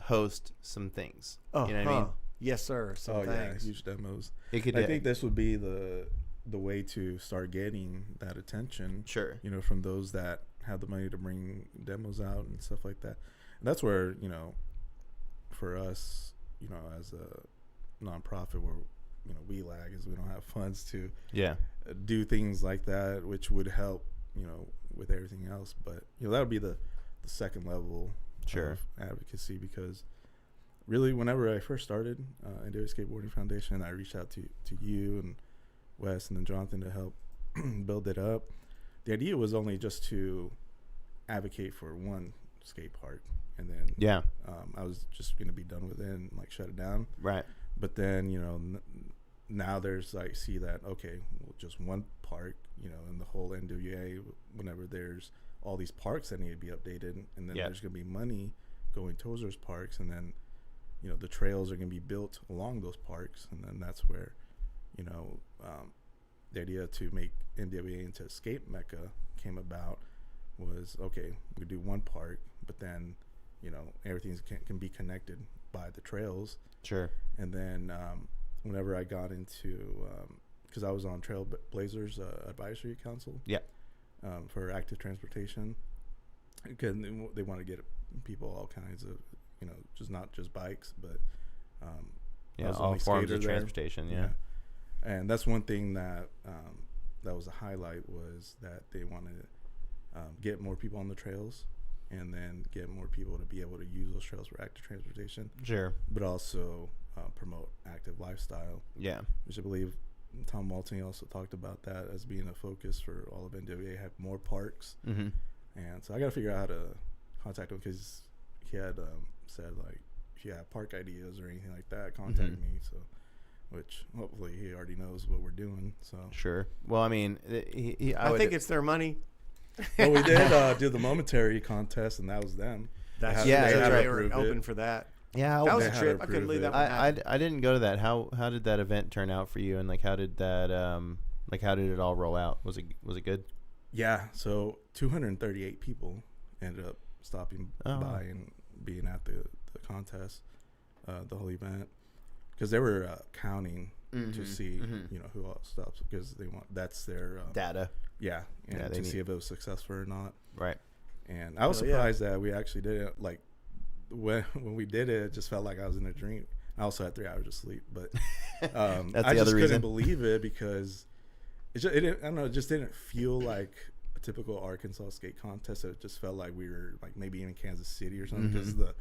host some things. You know what I mean? Yes, sir. Some things. huge demos. It could. I think this would be the way to start getting that attention. Sure. You know, from those that have the money to bring demos out and stuff like that. And that's where, you know, for us, you know, as a nonprofit, where, you know, we lag is we don't have funds to do things like that, which would help, you know, with everything else. But, you know, that would be the second level of advocacy, because really whenever I first started NWA Skateboarding Foundation, I reached out to you and Wes and then Jonathan to help build it up. The idea was only just to advocate for one skate park, and then I was just going to be done with it and like shut it down. Right. But then, you know, now there's like, see that, okay, well, just one park, you know, in the whole NWA, whenever there's all these parks that need to be updated, and then there's going to be money going towards those parks, and then, you know, the trails are going to be built along those parks, and then that's where, you know, the idea to make NWA into a skate mecca came about. Was, okay, we do one park, but then, you know, everything can be connected by the trails. Sure. And then whenever I got into, because I was on Trailblazers Advisory Council. Yeah. For active transportation, because they want to get people all kinds of, you know, not just bikes, but all forms of transportation. Yeah. And that's one thing that that was a highlight, was that they wanted to get more people on the trails, and then get more people to be able to use those trails for active transportation. Sure. But also promote active lifestyle. Yeah. Which I believe Tom Walton also talked about that as being a focus for all of NWA, have more parks. Mm-hmm. And so I got to figure out how to contact him, because he had said, like, if you have park ideas or anything like that, contact me. So, which hopefully he already knows what we're doing. So sure. Well, I mean, I think it's their money. Well, we did do the momentary contest, and that was them. That's right. They were open for that. Yeah, that was a trip. I couldn't believe that one happened. I didn't go to that. How did that event turn out for you? And like, how did that how did it all roll out? Was it good? Yeah. So 238 people ended up stopping by and being at the contest, the whole event, because they were counting to see you know, who all stops, because they want, that's their data. Yeah. And to see if it was successful or not. Right. And I was surprised that we actually did it. Like, when we did it, it just felt like I was in a dream. I also had 3 hours of sleep, but I just couldn't believe it, because it didn't, I don't know, it just didn't feel like a typical Arkansas skate contest. It just felt like we were like maybe in Kansas City or something. Because the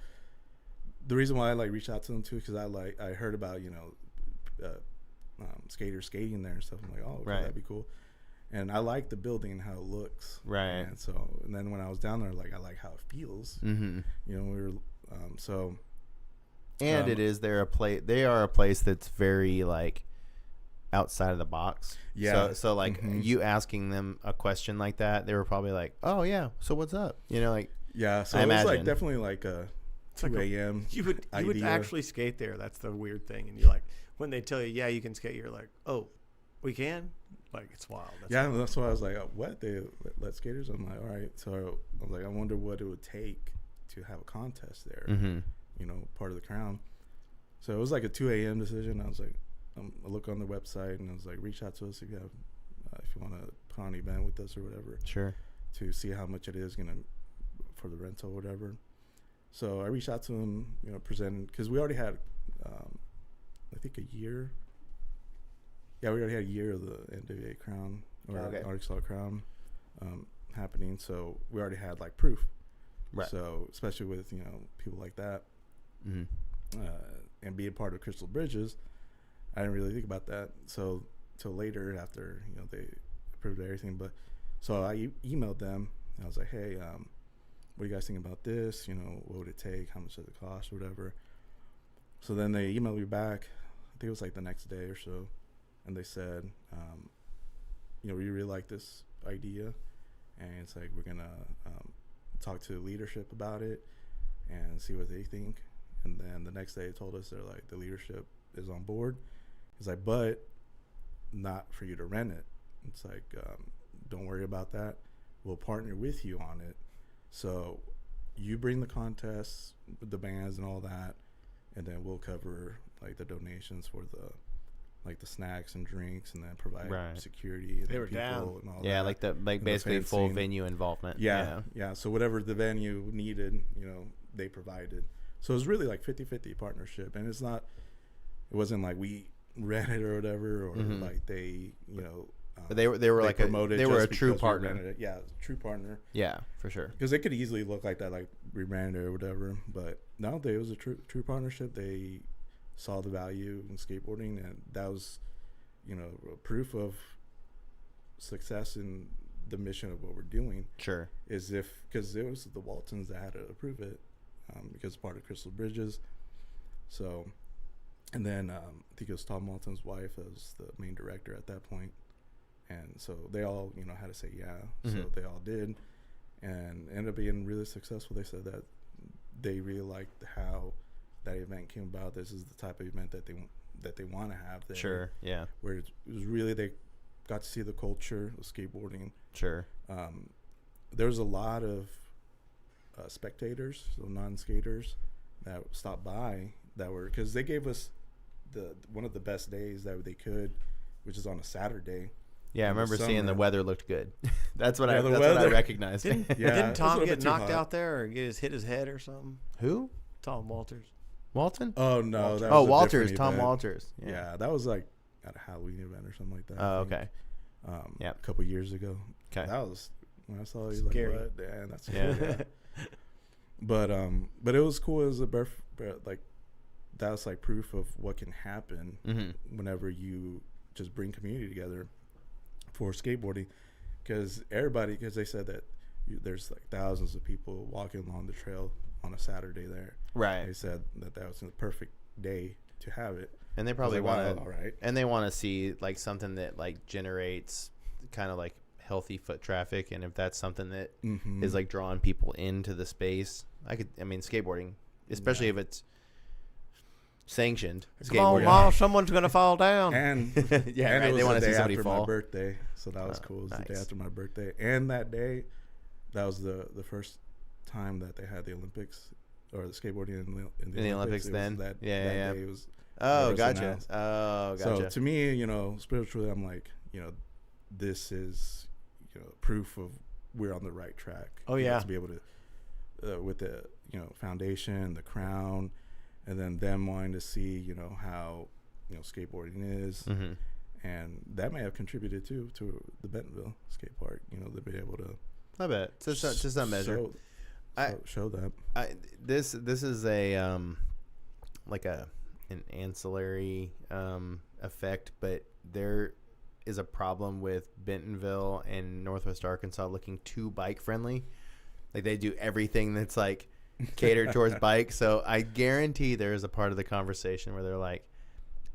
reason why I like reached out to them too, because I heard about, you know, skaters skating there and stuff. I'm like, oh, okay, that'd be cool. And I like the building and how it looks. Right. And so, and then when I was down there, like, I like how it feels. You know, we were, and it is, they are a place that's very like outside of the box. Yeah. So like you asking them a question like that, they were probably like, oh yeah, so what's up? You know, like, yeah. So it was like definitely like a 2 a.m. You would actually skate there. That's the weird thing. And you're like, when they tell you, yeah, you can skate, you're like, oh, we can? Like, it's wild. That's why I was like, what? They let skaters? I'm like, all right. So I was like, I wonder what it would take to have a contest there. part of the crown. So it was like a 2 a.m. decision. I was like, I look on the website and I was like, reach out to us if you have, if you want to put on an event with us or whatever. Sure. To see how much it is for the rental or whatever. So I reached out to him, presented, because we already had, I think a year. Yeah, we already had a year of the NWA crown or Arkansas crown happening. So we already had like proof. Right. So especially with, people like that, Mm-hmm. And being part of Crystal Bridges, I didn't really think about that. So till later after, they approved everything. But so I emailed them and I was like, hey, what do you guys think about this? What would it take? How much does it cost? Or whatever. So then they emailed me back. I think it was like the next day or so. And they said, we really like this idea. And it's like, we're going to talk to leadership about it and see what they think. And then the next day they told us, they're like, the leadership is on board. It's like, but not for you to rent it. It's like, don't worry about that. We'll partner with you on it. So you bring the contests, the bands and all that, and then we'll cover like the donations for the snacks and drinks, and then provide security. And they were people down. And all Yeah, that. like basically full venue involvement. Yeah. So whatever the venue needed, they provided. So it was really like 50-50 partnership, and it wasn't like we ran it or whatever, or like they, but they were like they were a true partner. Yeah, true partner. Yeah, for sure. Because it could easily look like that, like we ran it or whatever. But no, it was a true partnership. They saw the value in skateboarding, and that was, proof of success in the mission of what we're doing. Sure. Because it was the Waltons that had to approve it, because part of Crystal Bridges. So, and then I think it was Tom Walton's wife as the main director at that point. And so they all, had to say yeah. Mm-hmm. So they all did, and ended up being really successful. They said that they really liked how that event came about. This is the type of event that they want to have there. Sure, yeah. Where it was really, they got to see the culture of skateboarding. Sure. There was a lot of spectators, so non-skaters, that stopped by that were, because they gave us one of the best days that they could, which is on a Saturday. Yeah, I remember seeing the weather looked good. That's what I recognized. Didn't Tom get knocked out there or hit his head or something? Who? Tom Walters. Walton? Oh no, Walters. That was Walters. Tom Walters. Yeah, that was like at a Halloween event or something like that. Oh, okay. A couple years ago. Okay. That was when I saw it. Scary. Like, what? Yeah, that's scary. Yeah. But it was cool. It was like that was like proof of what can happen whenever you just bring community together for skateboarding, because they said that there's like thousands of people walking along the trail on a Saturday there. Right. They said that was the perfect day to have it. And they probably want to, all right. And they want to see like something that like generates kind of like healthy foot traffic, and if that's something that is like drawing people into the space, skateboarding, especially if it's sanctioned. Come on, Mom, someone's gonna fall down. And yeah, and right. They want to see somebody after fall. My birthday, so that was cool. It was nice. the day after my birthday, and that day, that was the first time that they had the Olympics or the skateboarding in the Olympics. Then that day was. Gotcha. So to me, spiritually, I'm like, this is, proof of we're on the right track. Oh yeah. To be able to, with the foundation, the crown, and then them wanting to see how skateboarding is, and that may have contributed to the Bentonville skate park. To be able to. I bet to some measure. Show that. This is a like an ancillary effect, but there is a problem with Bentonville and Northwest Arkansas looking too bike friendly. Like they do everything that's like catered towards bike. So I guarantee there is a part of the conversation where they're like,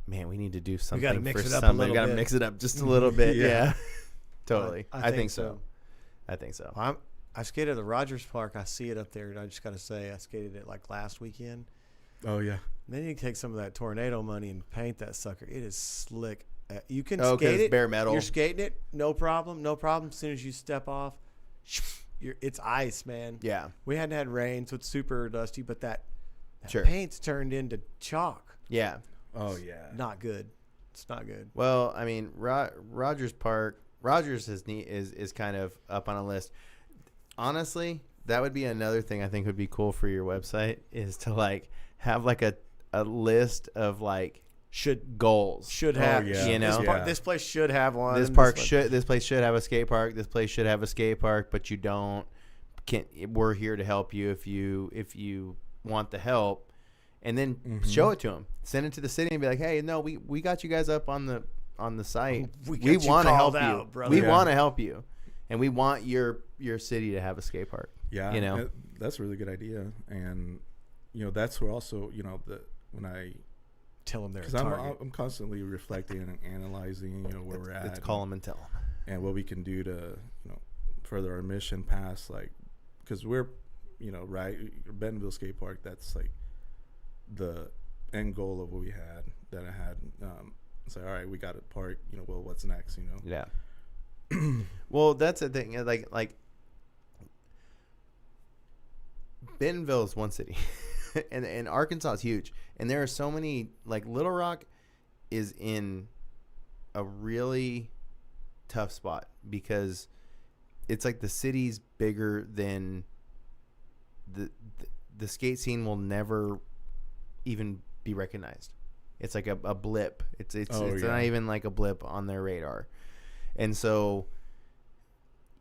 man, we need to do something for something. We got to mix it up just a little bit. Yeah. Totally. I think so. I think so. I skated at the Rogers Park. I see it up there, and I just got to say, I skated it like last weekend. Oh, yeah. Then you take some of that Tornado money and paint that sucker. It is slick. You can skate it. Bare metal. You're skating it. No problem. No problem. As soon as you step off, it's ice, man. Yeah. We hadn't had rain, so it's super dusty, but that Sure. Paint's turned into chalk. Yeah. Oh yeah. Not good. It's not good. Well, I mean, Rogers is kind of up on a list. Honestly, that would be another thing I think would be cool for your website, is to like have like a list of like goals. Should have. Yeah. You know, This place should have one. This place should have a skate park. This place should have a skate park, but you don't. We're here to help you if you want the help. And then show it to them. Send it to the city and be like, hey, no, we got you guys up on the site. We want to help you. Brother. We want to help you. And we want your city to have a skate park. Yeah. You know, that's a really good idea. And, you know, that's where also, you know, when I tell them they're because I'm constantly reflecting and analyzing, you know, where we're at. Let's call them and tell them. And what we can do to, you know, further our mission past, like, because we're, you know, right, Bentonville Skate Park, that's like the end goal of what we had, that I had. It's like, all right, we got a park, you know, well, what's next, you know? Yeah. Well, that's the thing. Like Bentonville is one city, and Arkansas is huge, and there are so many. Like Little Rock is in a really tough spot because it's like the city's bigger than the skate scene will never even be recognized. It's like a blip. It's not even like a blip on their radar. And so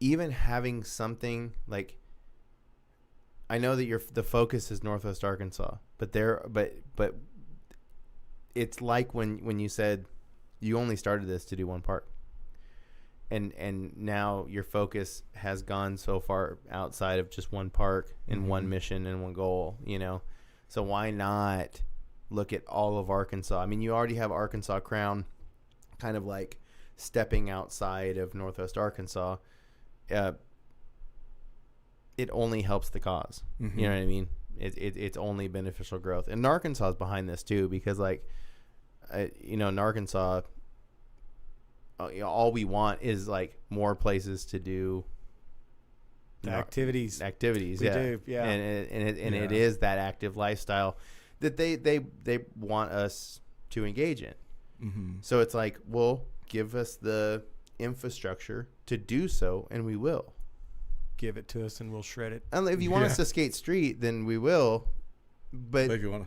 even having something like, I know that the focus is Northwest Arkansas, but it's like when you said you only started this to do one park. And now your focus has gone so far outside of just one park and one mission and one goal, you know? So why not look at all of Arkansas? I mean, you already have Arkansas Crown kind of like stepping outside of Northwest Arkansas. It only helps the cause. You know what I mean? It's only beneficial growth. And Gnarkansas is behind this too, because like, you know, Gnarkansas, you know, all we want is like more places to do activities. We do, yeah. And it is that active lifestyle that they want us to engage in. So it's like, well, give us the infrastructure to do so, and we will. Give it to us, and we'll shred it. And if you want us to skate street, then we will. But if you want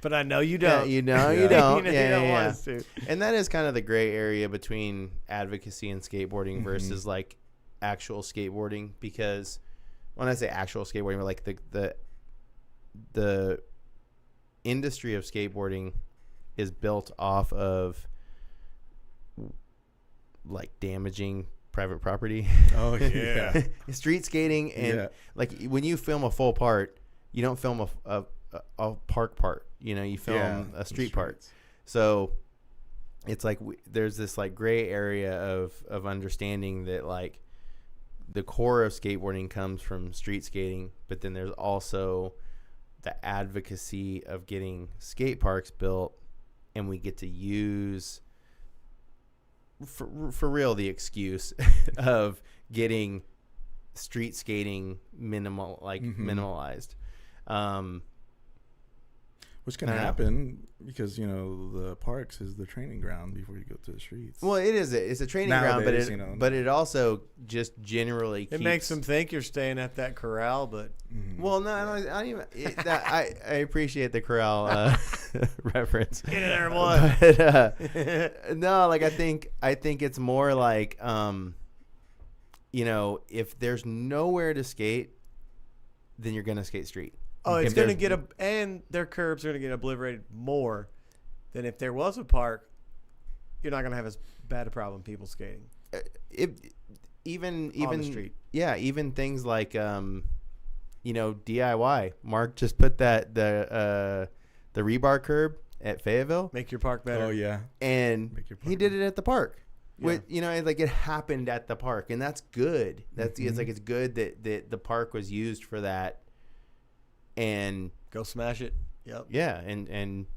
but I know you don't. You know you don't. You don't want us to. And that is kind of the gray area between advocacy and skateboarding versus like actual skateboarding. Because when I say actual skateboarding, like the industry of skateboarding is built off of like damaging private property. Oh yeah. Street skating and like when you film a full part, you don't film a park part. You know, you film a street part. So it's like there's this like gray area of understanding that like the core of skateboarding comes from street skating, but then there's also the advocacy of getting skate parks built, and we get to use for real the excuse of getting street skating minimalized. Which can happen because, you know, the parks is the training ground before you go to the streets. Well, it's a training nowadays, ground, but it also just generally it makes them think you're staying at that corral, but well, no, I don't even. I appreciate the corral reference. Get in there, boy. But, no, like I think it's more like, you know, if there's nowhere to skate, then you're gonna skate street. Oh, it's going to get and their curbs are going to get obliterated more than if there was a park. You're not going to have as bad a problem people skating. Even on the street. Yeah, even things like you know, DIY. Mark just put the rebar curb at Fayetteville. Make your park better. Oh yeah. And he did it at the park. Yeah. With, you know, it's like it happened at the park, and that's good. That's it's like it's good that the park was used for that. And go smash it. Yep. Yeah, and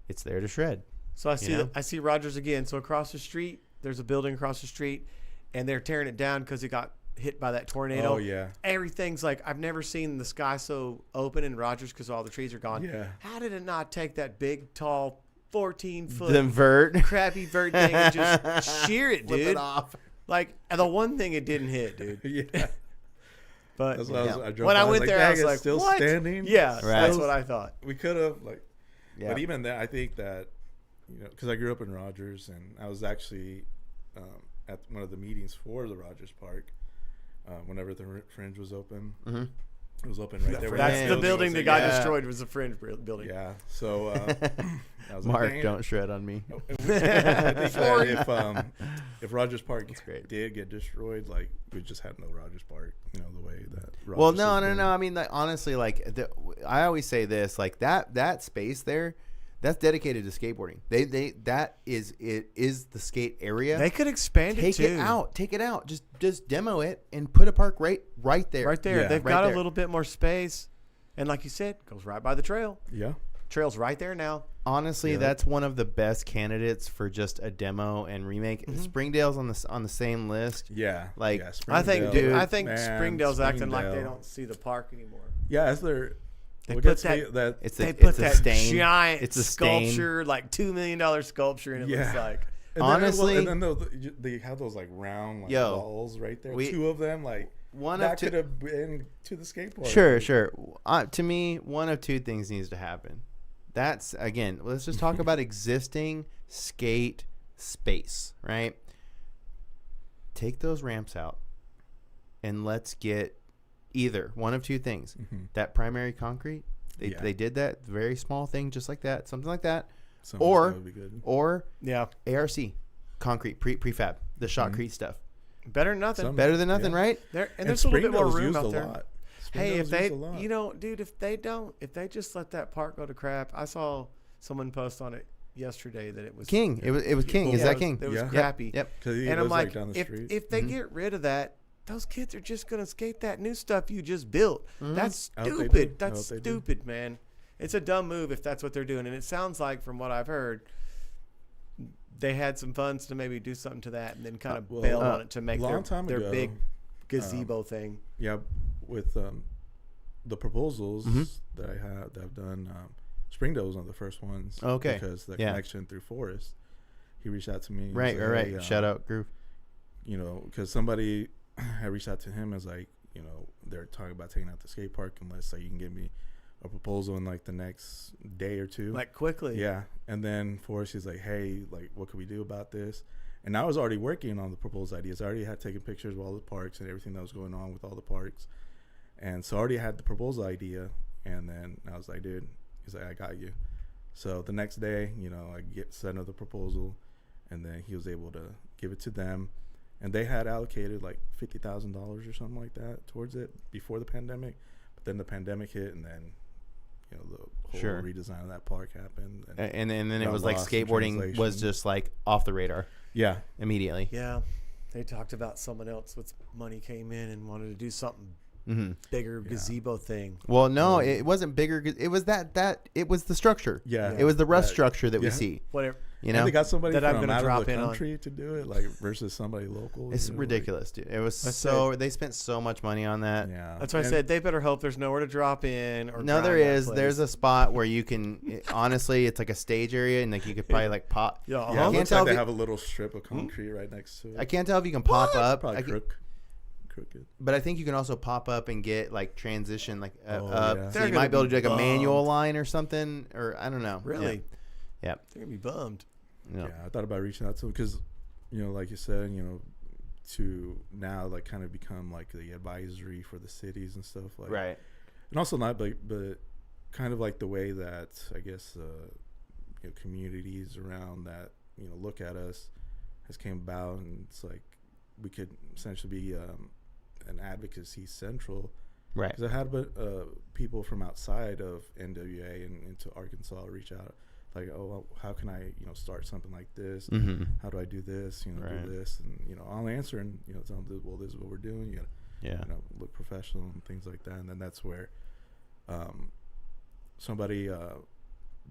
it's there to shred. So I see Rogers again. So across the street, there's a building across the street, and they're tearing it down because it got hit by that tornado. Oh yeah. Everything's like, I've never seen the sky so open in Rogers because all the trees are gone. Yeah. How did it not take that big, tall, 14-foot The vert. crappy vert thing and just shear it, Flip dude? it off. Like, the one thing it didn't hit, dude. Yeah. But That's what I drove when by, I went there, I was like, still what? standing. Yeah, Right. that's what I thought. We could have like, Yeah. but even that, I think that, because I grew up in Rogers, and I was actually at one of the meetings for the Rogers Park whenever the Fringe was open. Mm-hmm. It was open right there. where That's the building that got Yeah. destroyed was the Fringe building. Yeah. So I was Mark, like, don't shred on me. I think that if Rogers Park did get destroyed, like we just had no Rogers Park, the way that. Rogers Well, no. I mean, like, honestly, like I always say this, like that space there, that's dedicated to skateboarding. That is the skate area. They could expand Take it too. Take it out. Just demo it and put a park right there. Right there. Yeah. They've Right got there. a little bit more space. And like you said, goes right by the trail. Yeah. Trail's right there now. Honestly, Yeah. that's one of the best candidates for just a demo and remake. Mm-hmm. Springdale's on the same list. Yeah. Like, yeah, I think, dude, I think man, Springdale's acting like they Springdale. don't see the park anymore. Yeah, as they're. They what put gets me- that- It's They a, put it's a that stain. giant It's a stain. sculpture, like $2 million sculpture, and it looks Yeah. like. And Honestly- then they have those like round like Yo, balls right there. we- Two of them, like One that of two. could have been to the skateboard. Sure. To me, one of two things needs to happen. That's, again, let's just talk about existing skate space, right? Take those ramps out and let's get either one of two things. Mhm. That primary concrete, Yeah. they did that very small thing just like that, something like that. So Or- that would be good. Or Yeah. ARC, concrete, prefab, the shotcrete stuff. Better than nothing. Some- Better than nothing, Yeah. right? And there's a little bit more Springdale's room used out a there. lot. Hey, if Springdale's they, used a lot. dude, if they just let that park go to crap. I saw someone post on it yesterday that it was King. It was King. Is Yeah, that it King? was Yeah. crappy. Yep. 'Cause he And I'm lives, like, down the street. if they get rid of that, those kids are just gonna skate that new stuff you just built. That's I hope they do. stupid. I That's hope they do. stupid, man. It's a dumb move if that's what they're doing. And it sounds like, from what I've heard, they had some funds to maybe do something to that and then kind of bail on it to make long their time ago, big gazebo thing. Yeah, with the proposals Mm-hmm. that I've done, Springdale was one of the first ones. Okay. Because the Yeah. connection through Forrest, he reached out to me. and Right. said, All right. "Hey, Shout out, Groove. Because somebody had reached out to him as like, they're talking about taking out the skate park, and let's say you can give me a proposal in like the next day or two. Like, quickly. Yeah. And then Forrest is like, hey, like, what can we do about this? And I was already working on the proposed ideas. I already had taken pictures of all the parks and everything that was going on with all the parks. And so I already had the proposal idea. And then I was like, dude, he's like, I got you. So the next day, I sent another proposal, and then he was able to give it to them. And they had allocated like $50,000 or something like that towards it before the pandemic. But then the pandemic hit, and then the whole Sure. redesign of that park happened. And then it got was like lost in skateboarding was translation. just like off the radar Yeah. immediately. Yeah. They talked about someone else with money came in and wanted to do something Mm-hmm. bigger gazebo thing. Well, no, it wasn't bigger. It was it was the structure. Yeah. It was the rough That- structure that we yeah. see. Whatever. You And know, they got somebody that I'm from gonna out drop of the in on. country to do it, like versus somebody local. it's like- ridiculous, dude. It was That's they spent so much money on that. yeah. That's why I And- said they better hope there's nowhere to drop in. Or No, there grind that is. place. There's a spot where you can. Honestly, it's like a stage area, and like you could probably like pop. Yeah, Yeah, I it can't looks tell like if they you- have a little strip of concrete right next to it. I can't tell if you can pop up. Probably I can- crooked. But I think you can also pop up and get like transition like Oh, up. yeah. So They're you might be able to do gonna like a be manual bummed. line or something, or I don't know. Really? Yeah. They're gonna be bummed. Yeah. Yeah, I thought about reaching out to them because, like you said, to now like kind of become like the advisory for the cities and stuff like. Right. And also not but kind of like the way that I guess communities around that look at us has came about, and it's like we could essentially be an advocacy central. Right. Because I had people from outside of NWA and into Arkansas reach out, like, oh, well, how can I, start something like this? Mm-hmm. How do I do this? Right. Do this, and I'll answer and tell them, well, this is what we're doing. You Yeah. gotta, look professional and things like that. And then that's where, somebody that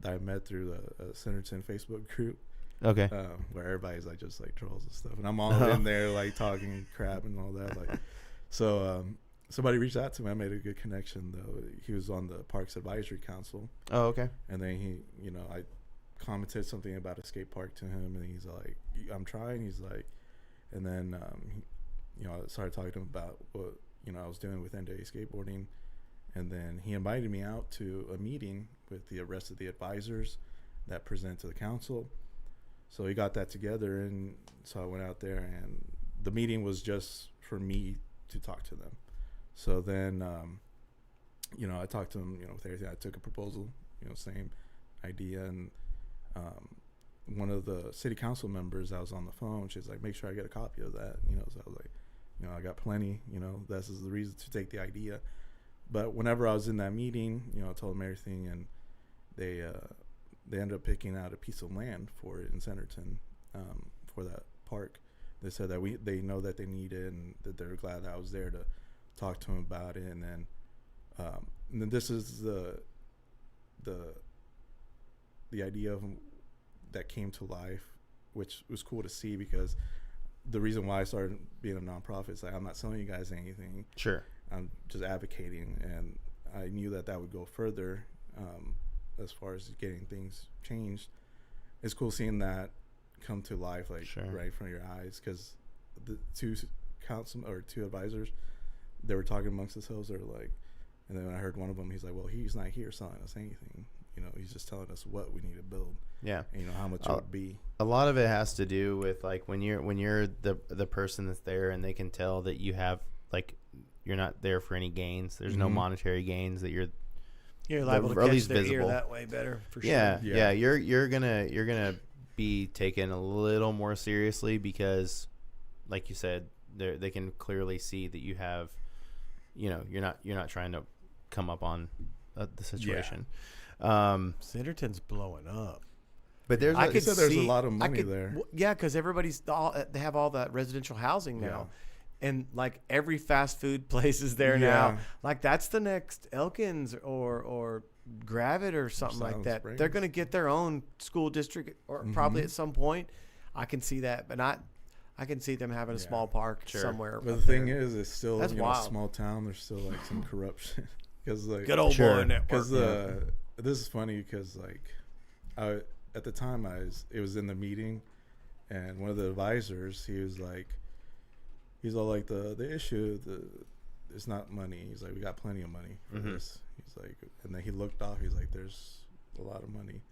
I met through the Centerton Facebook group, Okay. where everybody's like just like trolls and stuff, and I'm all in there like talking crap and all that, like. So somebody reached out to me. I made a good connection though. He was on the Parks Advisory Council. Oh, okay. And then he, I commented something about a skate park to him, and he's like, "I'm trying." He's like, and then I started talking to him about what I was doing with NWA Skateboarding, and then he invited me out to a meeting with the rest of the advisors that present to the council. So he got that together, and so I went out there, and the meeting was just for me to talk to them. So then, I talked to him, with everything. I took a proposal, same idea, and one of the city council members, I was on the phone. She's like, "Make sure I get a copy of that." So I was like, I got plenty. This is the reason to take the idea. But whenever I was in that meeting, I told them everything, and they ended up picking out a piece of land for it in Centerton, for that park. They said that they know that they need it, and that they're glad that I was there to talk to them about it. And then this is the idea of that came to life, which was cool to see, because the reason why I started being a nonprofit is like, I'm not selling you guys anything. Sure. I'm just advocating, and I knew that would go further as far as getting things changed. It's cool seeing that come to life, like right in front of your eyes, because the two advisors, they were talking amongst themselves. They're like, and then when I heard one of them, he's like, "Well, he's not here selling us anything. He's just telling us what we need to build." Yeah. And how much it would be. A lot of it has to do with like when you're the person that's there, and they can tell that you have like, you're not there for any gains. There's no monetary gains that you're liable to catch their ear that way better, for sure. Yeah. You're gonna be taken a little more seriously, because, like you said, they can clearly see that you have, you're not trying to come up on the situation. Centerton's blowing up. But there's a lot of money there. Yeah, because they have all that residential housing now. And like every fast food place is there now. Like that's the next Elkins or Gravit or something like that. Springs. They're going to get their own school district, or probably at some point. I can see that, but I can see them having a small park somewhere. But the thing is, it's still a small town. There's still like some corruption, because like good old boy network. Because this is funny, because like at the time it was in the meeting, and one of the advisors, he's all like the issue, it's not money. He's like, we got plenty of money for this. He's like, and then he looked off. He's like, there's a lot of money.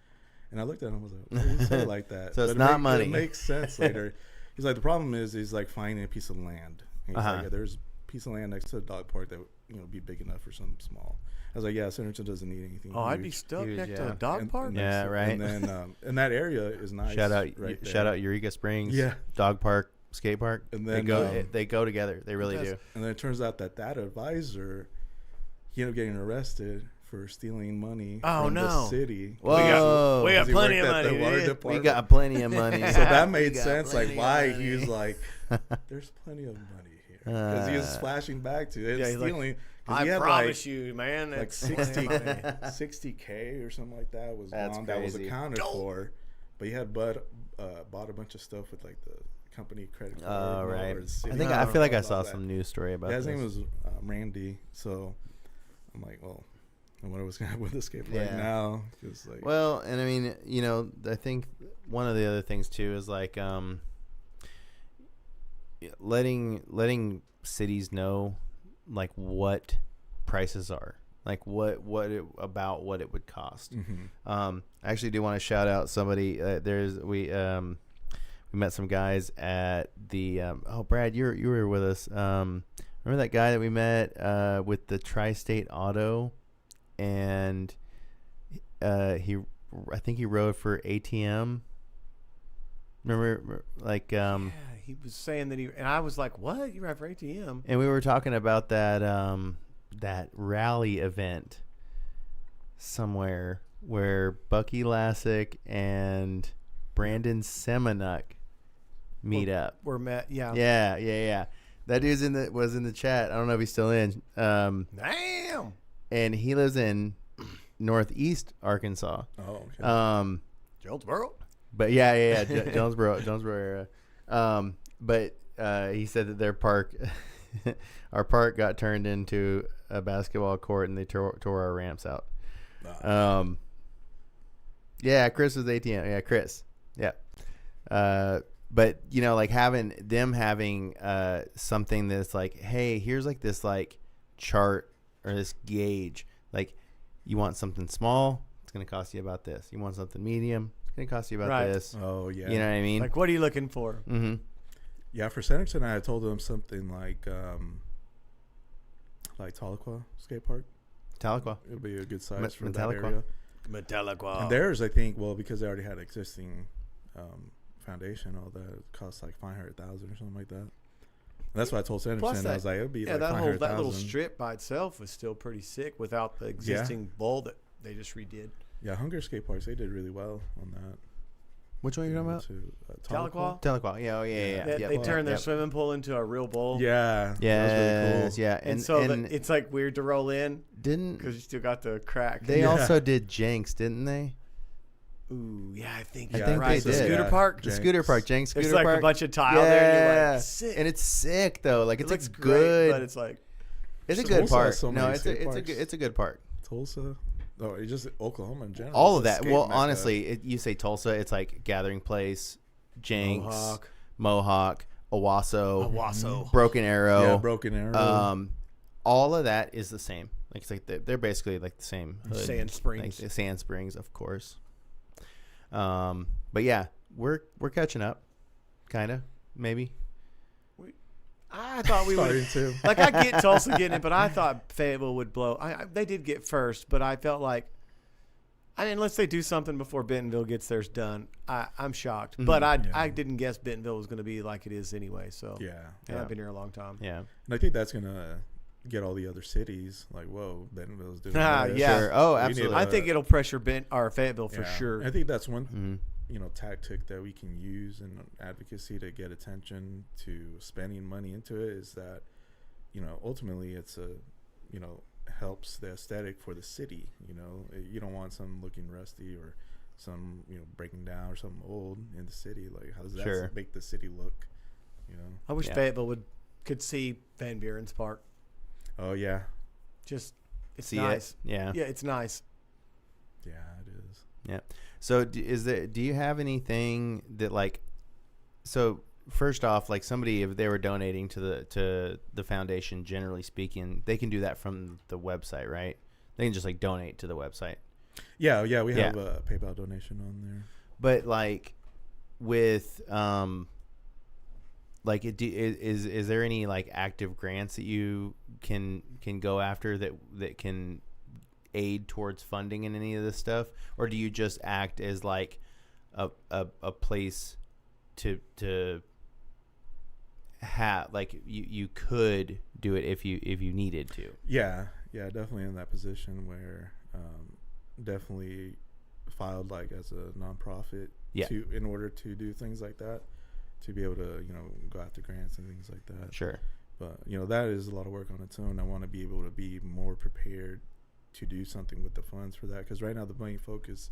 And I looked at him and was like, why do you say it like that? So it's not money. It makes sense later. He's like, the problem is he's like finding a piece of land. And he's like, there's a piece of land next to the dog park that would be big enough for something small. I was like, yeah, Centerton doesn't need anything. Oh, huge. I'd be stuck next to a dog park. Yeah, right. And then and that area is nice. Shout out Eureka Springs. Yeah. Dog park, skate park. And then they go together. They really do. And then it turns out that advisor, he ended up getting arrested for stealing money from the city. Whoa. We got plenty of money. We got plenty of money. So that made sense, like why he was like, there's plenty of money here. Because he was flashing back to it. Stealing. I promise you, man. Like 60K or something like that was gone. That was accounted for. But he had bought a bunch of stuff with like the company credit card. Right. I feel like I saw some news story about his name was Randy. So I'm like, well, I wonder what's going to happen with the skate park now. Like, well, and I mean, I think one of the other things too is like letting cities know like what prices are, like what it would cost. I actually do want to shout out somebody. We met some guys at the Brad, you were with us. Remember that guy that we met with the Tri-State Auto, and I think he rode for ATM. Remember, like he was saying that and I was like, what? You ride for ATM? And we were talking about that that rally event somewhere where Bucky Lassick and Brandon Semenuk meet up. We're met, Yeah. That dude's was in the chat. I don't know if he's still in. Damn. And he lives in Northeast Arkansas. Oh, okay. Jonesboro. But Jonesboro area. But he said that their park our park got turned into a basketball court, and they tore our ramps out. Yeah, Chris was ATM. Yeah, Chris. Yeah. But like having something that's like, hey, here's like this like chart or this gauge. Like, you want something small, it's gonna cost you about this. You want something medium, it's gonna cost you about this. Oh yeah. You know what I mean? Like, what are you looking for? Mm-hmm. Yeah, for Centerton, I told them something like Tahlequah Skate Park. Tahlequah. It'll be a good size for that Tahlequah. area. Tahlequah. And theirs, I think, because they already had existing foundation, all that costs like $500,000 or something like that. And that's what I told Centerton. I was like, it'll be like $500,000. That little strip by itself was still pretty sick without the existing bowl that they just redid. Yeah, Hunger Skate Parks, they did really well on that. Which one are you talking Tahlequah? about? Tahlequah. Yeah, oh yeah. They turned their swimming pool into a real bowl. Yeah. Yeah, that was really cool. yeah. And so it's like weird to roll in because you still got the crack. They also did Jenks, didn't they? Ooh, yeah, I think they right. did. The scooter park? The scooter park, Jenks scooter park. It's like a bunch of tile there, and you're like, sick. And it's sick, though. Like, it looks good. Great, but it's like... It's a good park. So no, it's a good park. Tulsa? No, it's just Oklahoma in general. All of that. Well, honestly, you say Tulsa, it's like Gathering Place, Jenks, Mohawk, Owasso, Broken Arrow. Yeah, Broken Arrow. All of that is the same. Like, it's like they're basically like the same hood. Sand Springs. Like Sand Springs, of course. But yeah, we're catching up, kind of, maybe. I thought we would. Too. Like, I get Tulsa getting it, but I thought Fayetteville would blow. They did get first, but I felt like, unless they do something before Bentonville gets theirs done, I'm shocked. Mm-hmm. But I didn't guess Bentonville was going to be like it is anyway. So I've been here a long time. Yeah, and I think that's going to get all the other cities like, whoa, Bentonville's doing this. Yeah. Sure. Oh, absolutely. I think it'll pressure Fayetteville for sure. I think that's one tactic that we can use in advocacy to get attention to spending money into it is that, ultimately it's helps the aesthetic for the city. You don't want something looking rusty or some, breaking down or something old in the city. Like, how does that make the city look, I wish Fayetteville could see Van Buren's Park. Oh yeah, just it's see nice. Yeah, it's nice. Yeah, it is. Yeah. So do you have anything that, like, so first off, like, somebody, if they were donating to the foundation, generally speaking, they can do that from the website, right? They can just like donate to the website. Yeah, we have a PayPal donation on there. But like with like, is there any like active grants that you can go after that can aid towards funding in any of this stuff, or do you just act as like a place to have, like, you could do it if you needed to? Yeah, definitely in that position where definitely filed like as a nonprofit in order to do things like that, to be able to go after grants and things like that. Sure. But that is a lot of work on its own. I want to be able to be more prepared to do something with the funds for that, because right now the main focus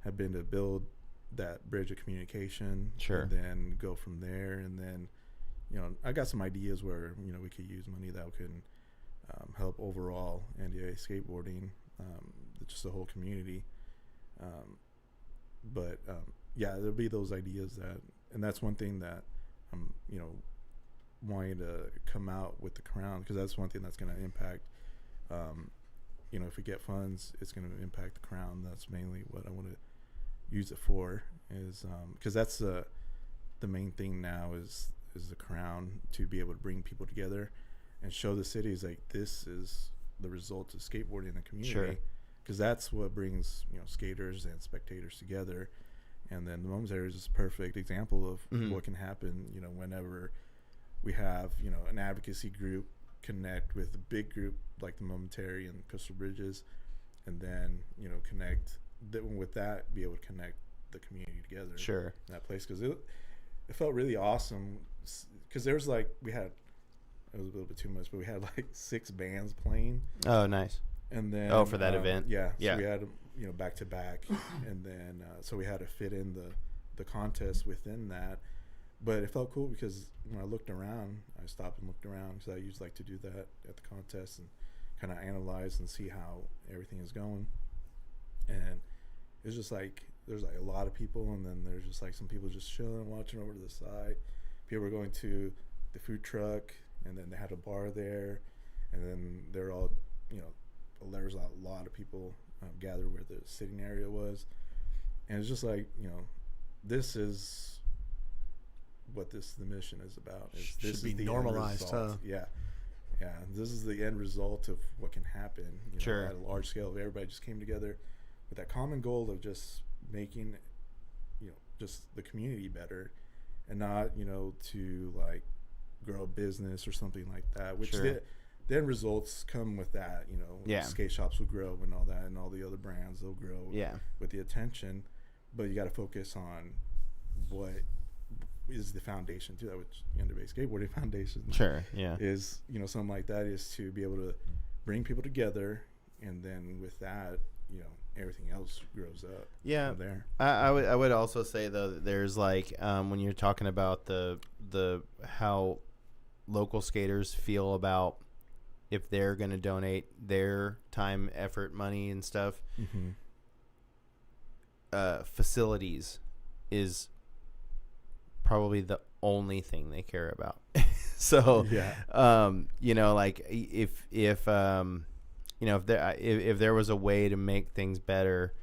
have been to build that bridge of communication. Sure. And then go from there. And then I got some ideas where we could use money that can help overall NWA skateboarding, just the whole community. But there'll be those ideas and that's one thing that I'm wanting to come out with the Crown, because that's one thing that's going to impact. If we get funds, it's going to impact the Crown. That's mainly what I want to use it for, is because that's the main thing now is the Crown, to be able to bring people together and show the cities like this is the result of skateboarding in the community. Sure. Because that's what brings skaters and spectators together. And then the Mom's Area is a perfect example of what can happen whenever we have an advocacy group connect with a big group like the Momentary and Coastal Bridges, and then connect with that, be able to connect the community together. Sure. In that place, because it felt really awesome, because there was like, it was a little bit too much, but we had like 6 bands playing. Oh, nice. And then for that event. So we had back to back, and then so we had to fit in the contest within that. But it felt cool because when I looked around, I stopped and looked around because I used to like to do that at the contest and kind of analyze and see how everything is going. And it's just like there's like a lot of people, and then there's just like some people just chilling, watching over to the side. People were going to the food truck, and then they had a bar there, and then they're all, you know, there was a lot of people gathered where the sitting area was, and it's just like, you know, this is what the mission is about. This should be normalized, huh? Yeah. This is the end result of what can happen. You know, at a large scale. Everybody just came together with that common goal of just making, you know, just the community better, and not, you know, to like grow a business or something like that. Which the end results come with that. You know, skate shops will grow and all that, and all the other brands they'll grow. With the attention, but you got to focus on what is the foundation to that, which NWA Skateboarding Foundation is, you know, something like that is to be able to bring people together, and then with that, you know, everything else grows up from there. I would also say though that there's like when you're talking about the how local skaters feel about if they're going to donate their time, effort, money and stuff, facilities is probably the only thing they care about. So, you know, like if you know, if there was a way to make things better,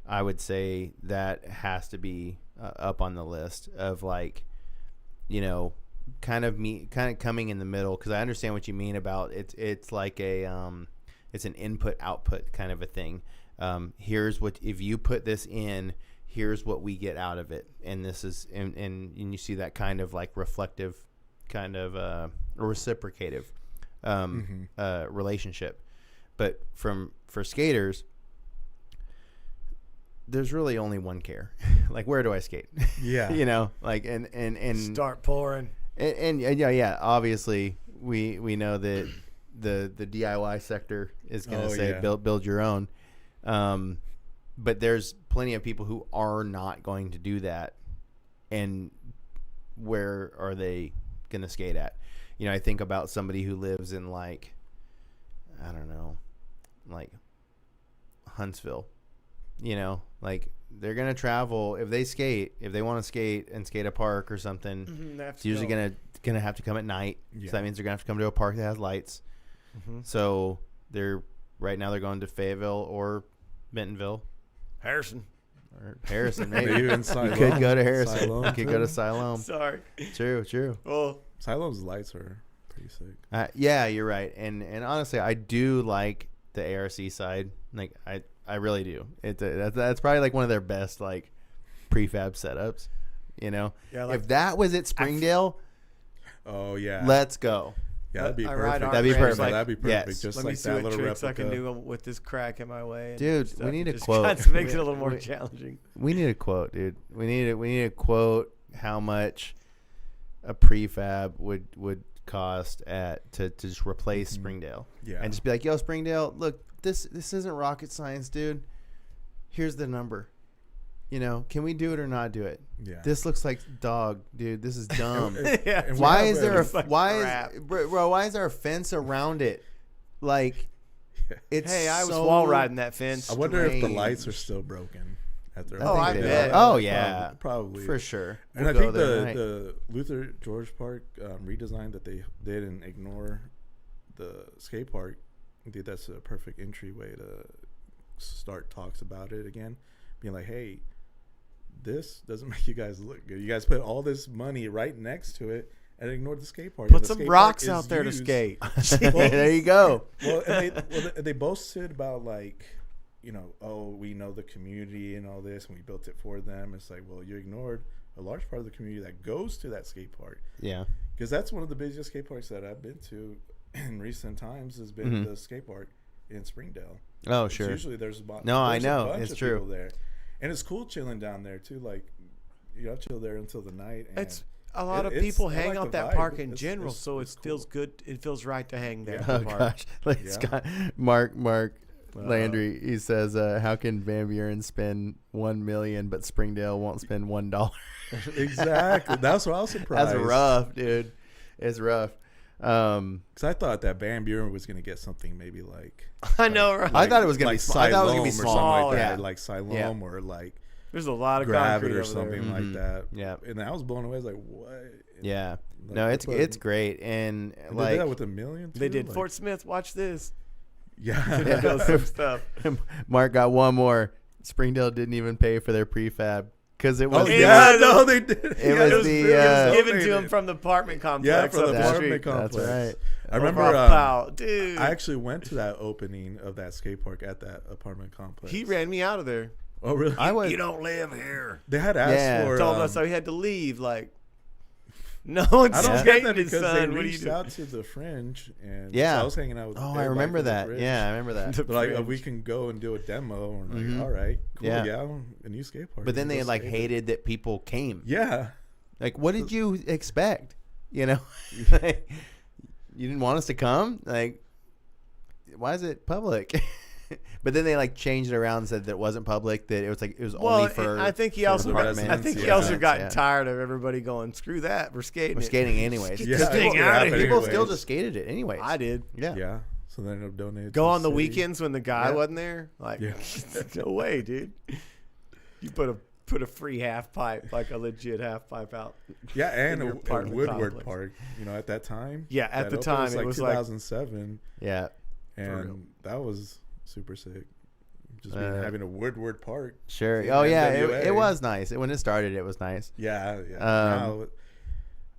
I would say that has to be up on the list of, like, you know, kind of coming in the middle, because I understand what you mean about it's like a it's an input output kind of a thing. Here's what, if you put this in, here's what we get out of it, and this is and you see that kind of like reflective kind of or reciprocative relationship. But for skaters, there's really only one care. Like, where do I skate? You know, like and start pouring. And yeah, obviously we know that the DIY sector is going to say build your own. But there's plenty of people who are not going to do that. And where are they going to skate at? You know, I think about somebody who lives in, like, I don't know, like Huntsville, you know, like they're going to travel. If they want to skate and skate a park or something, it's usually going to have to come at night. So that means they're going to have to come to a park that has lights. So right now they're going to Fayetteville or Bentonville. Harrison, maybe. You could go to Harrison. Siloam, you could go to Siloam. Sorry. True. Oh, Siloam's lights are pretty sick. Yeah, you're right. And honestly, I do like the ARC side. Like, I really do. That's probably like one of their best, like, prefab setups. You know, like, if that was at Springdale, let's go. Yeah, that'd be perfect. That'd be perfect. That'd be perfect. Yes. Just let like me see that what little tricks replica. I can do with this crack in my way. Dude, we need a quote. Just makes it a little more challenging. We need a quote, dude. We need to quote how much a prefab would cost to just replace Springdale. Yeah. And just be like, yo, Springdale, look, this isn't rocket science, dude. Here's the number. You know, can we do it or not do it? Yeah. This looks like dog, dude. This is dumb. Yeah. Why is there why is there a fence around it? Like, it's I was wall riding that fence. I wonder if the lights are still broken at their. I bet. Oh yeah, probably for sure. And I think the Luther George Park redesign that they did and ignore the skate park, I think that's a perfect entryway to start talks about it again, being like, hey, this doesn't make you guys look good. You guys put all this money right next to it and ignored the skate park. Put some rocks out there to skate. There you go. Well, they boasted about, like, you know, oh, we know the community and all this, and we built it for them. It's like, well, you ignored a large part of the community that goes to that skate park. Yeah. Because that's one of the busiest skate parks that I've been to in recent times has been the skate park in Springdale. Oh, sure. Usually there's a I know. bunch it's of true. people there. And it's cool chilling down there, too. Like, you got to chill there until the night. And it's a lot of people hang out that park in general, so it feels good. It feels right to hang there. Oh, gosh. Like, Scott, Mark Landry, he says, how can Van Buren spend $1 million but Springdale won't spend $1? Exactly. That's what I was surprised. That's rough, dude. It's rough. Because I thought that Van Buren was going to get something maybe like I know, right? I thought it was going to be small. I thought it was going to be or small. something like Yeah. that, like Siloam or like there's a lot of Gravit concrete or something like that. Yeah. And I was blown away. I was like, what? Yeah. Like, No, it's great. And they like did that with $1 million. They did like, Fort Smith. Watch this. Yeah. Some stuff. Mark got one more. Springdale didn't even pay for their prefab because it was no, they did. It was given to him from the apartment complex. Yeah, from the up apartment complex. That's right. I remember, dude. I actually went to that opening of that skate park at that apartment complex. He ran me out of there. Oh, really? You don't live here. They had asked for. Told us so he had to leave. Like, no one's I don't get that skating, because son. they What are you reached doing? out to the Fringe, and Yeah. so I was hanging out with. Oh, I remember that. Yeah, I remember that. But like, we can go and do a demo, and like, all right, cool, yeah, a new skate park. But then they like hated that people came. Yeah. Like, what did you expect? You know, you didn't want us to come. Like, why is it public? But then they like changed it around and said that it wasn't public. That it was only for. I think he also got. residents, I think he also got tired of everybody going. Screw that. We're skating. We're skating anyways. Yeah, people still just skated it anyways. I did. Yeah. Yeah. So they ended up donating. Go on the weekends when the guy wasn't there. Like, Yeah. no way, dude. You put a free half pipe, like a legit half pipe out. Yeah, and your a apartment Woodward complex. Park. You know, at that time. Yeah, at the time it was like 2007. Yeah. And that was super sick. Just having a Woodward Park. Sure. in Oh yeah, NWA. it was nice. When it started, it was nice. Yeah. Now,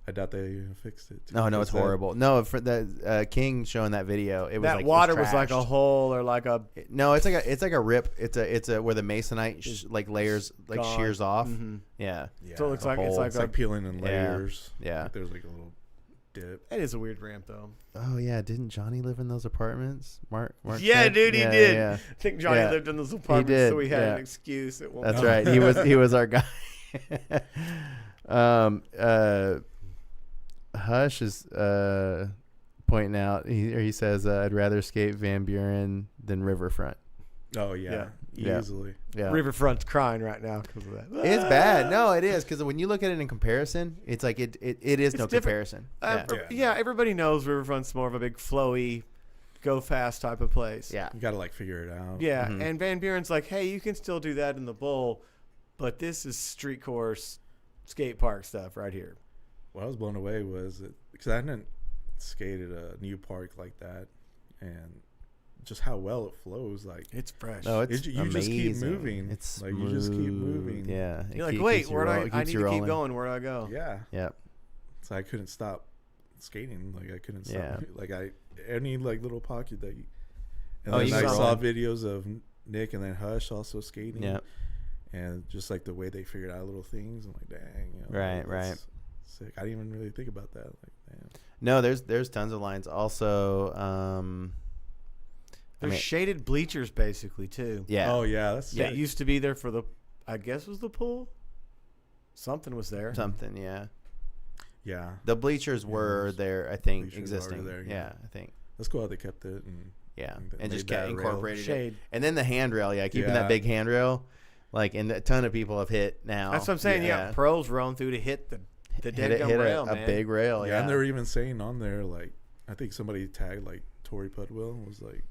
I doubt they fixed it. No, it's horrible. No, for the King showing that video, it was that like water it was was like a trashed. hole or like a. No, it's like a rip. It's a where the masonite like layers like gone. shears off. Mhm. Yeah. Yeah. So it looks like hole. it's It's like like peeling in Yeah. layers. Yeah. Like there's like a little dip. It is a weird ramp though. Oh yeah, didn't Johnny live in those apartments? Mark Yeah, said? dude, he Yeah, did. yeah. I think Johnny Yeah. lived in those apartments, did, so we had yeah. an excuse. At one That's point. right. He was our guy. Hush is pointing out. He says, "I'd rather skate Van Buren than Riverfront." Oh yeah. Yeah. Easily. Yeah, Riverfront's crying right now because of that. it's bad. No, it is because when you look at it in comparison, it's like it is no different. comparison. Yeah, everybody knows Riverfront's more of a big flowy, go fast type of place. Yeah. You got to like figure it out. Yeah, and Van Buren's like, hey, you can still do that in the bowl, but this is street course skate park stuff right here. What I was blown away was because I hadn't skated a new park like that, and just how well it flows. Like It's fresh. No, it's you amazing. just keep moving. It's like you just keep moving. Yeah, You're like, wait, where do I need to keep going? Where do I go? Yeah. Yeah. So I couldn't stop skating. Like I couldn't stop. Yeah. Like any like little pocket that you. And Oh, then you I can saw roll. videos of Nick and then Hush also skating. Yeah. And just like the way they figured out little things, I'm like, dang. You know, Right, right. Sick. I didn't even really think about that. Like, damn. No, there's tons of lines. Also, There's shaded bleachers basically too. yeah. Oh yeah, that's That sick. used to be there for the, I guess was the pool. Something was there. Something, yeah. Yeah. The bleachers were those there, I think, bleachers existing. are there, yeah. yeah. I think. That's cool how they kept it and Yeah, And and just made that rail. incorporated it. Shade. And then the handrail, keeping Yeah. that big handrail, like, and a ton of people have hit now. That's what I'm saying. Yeah, pros rolling through to hit the dead gum rail, a man. big rail. yeah, Yeah, and they're even saying on there like I think somebody tagged like Tori Pudwell was like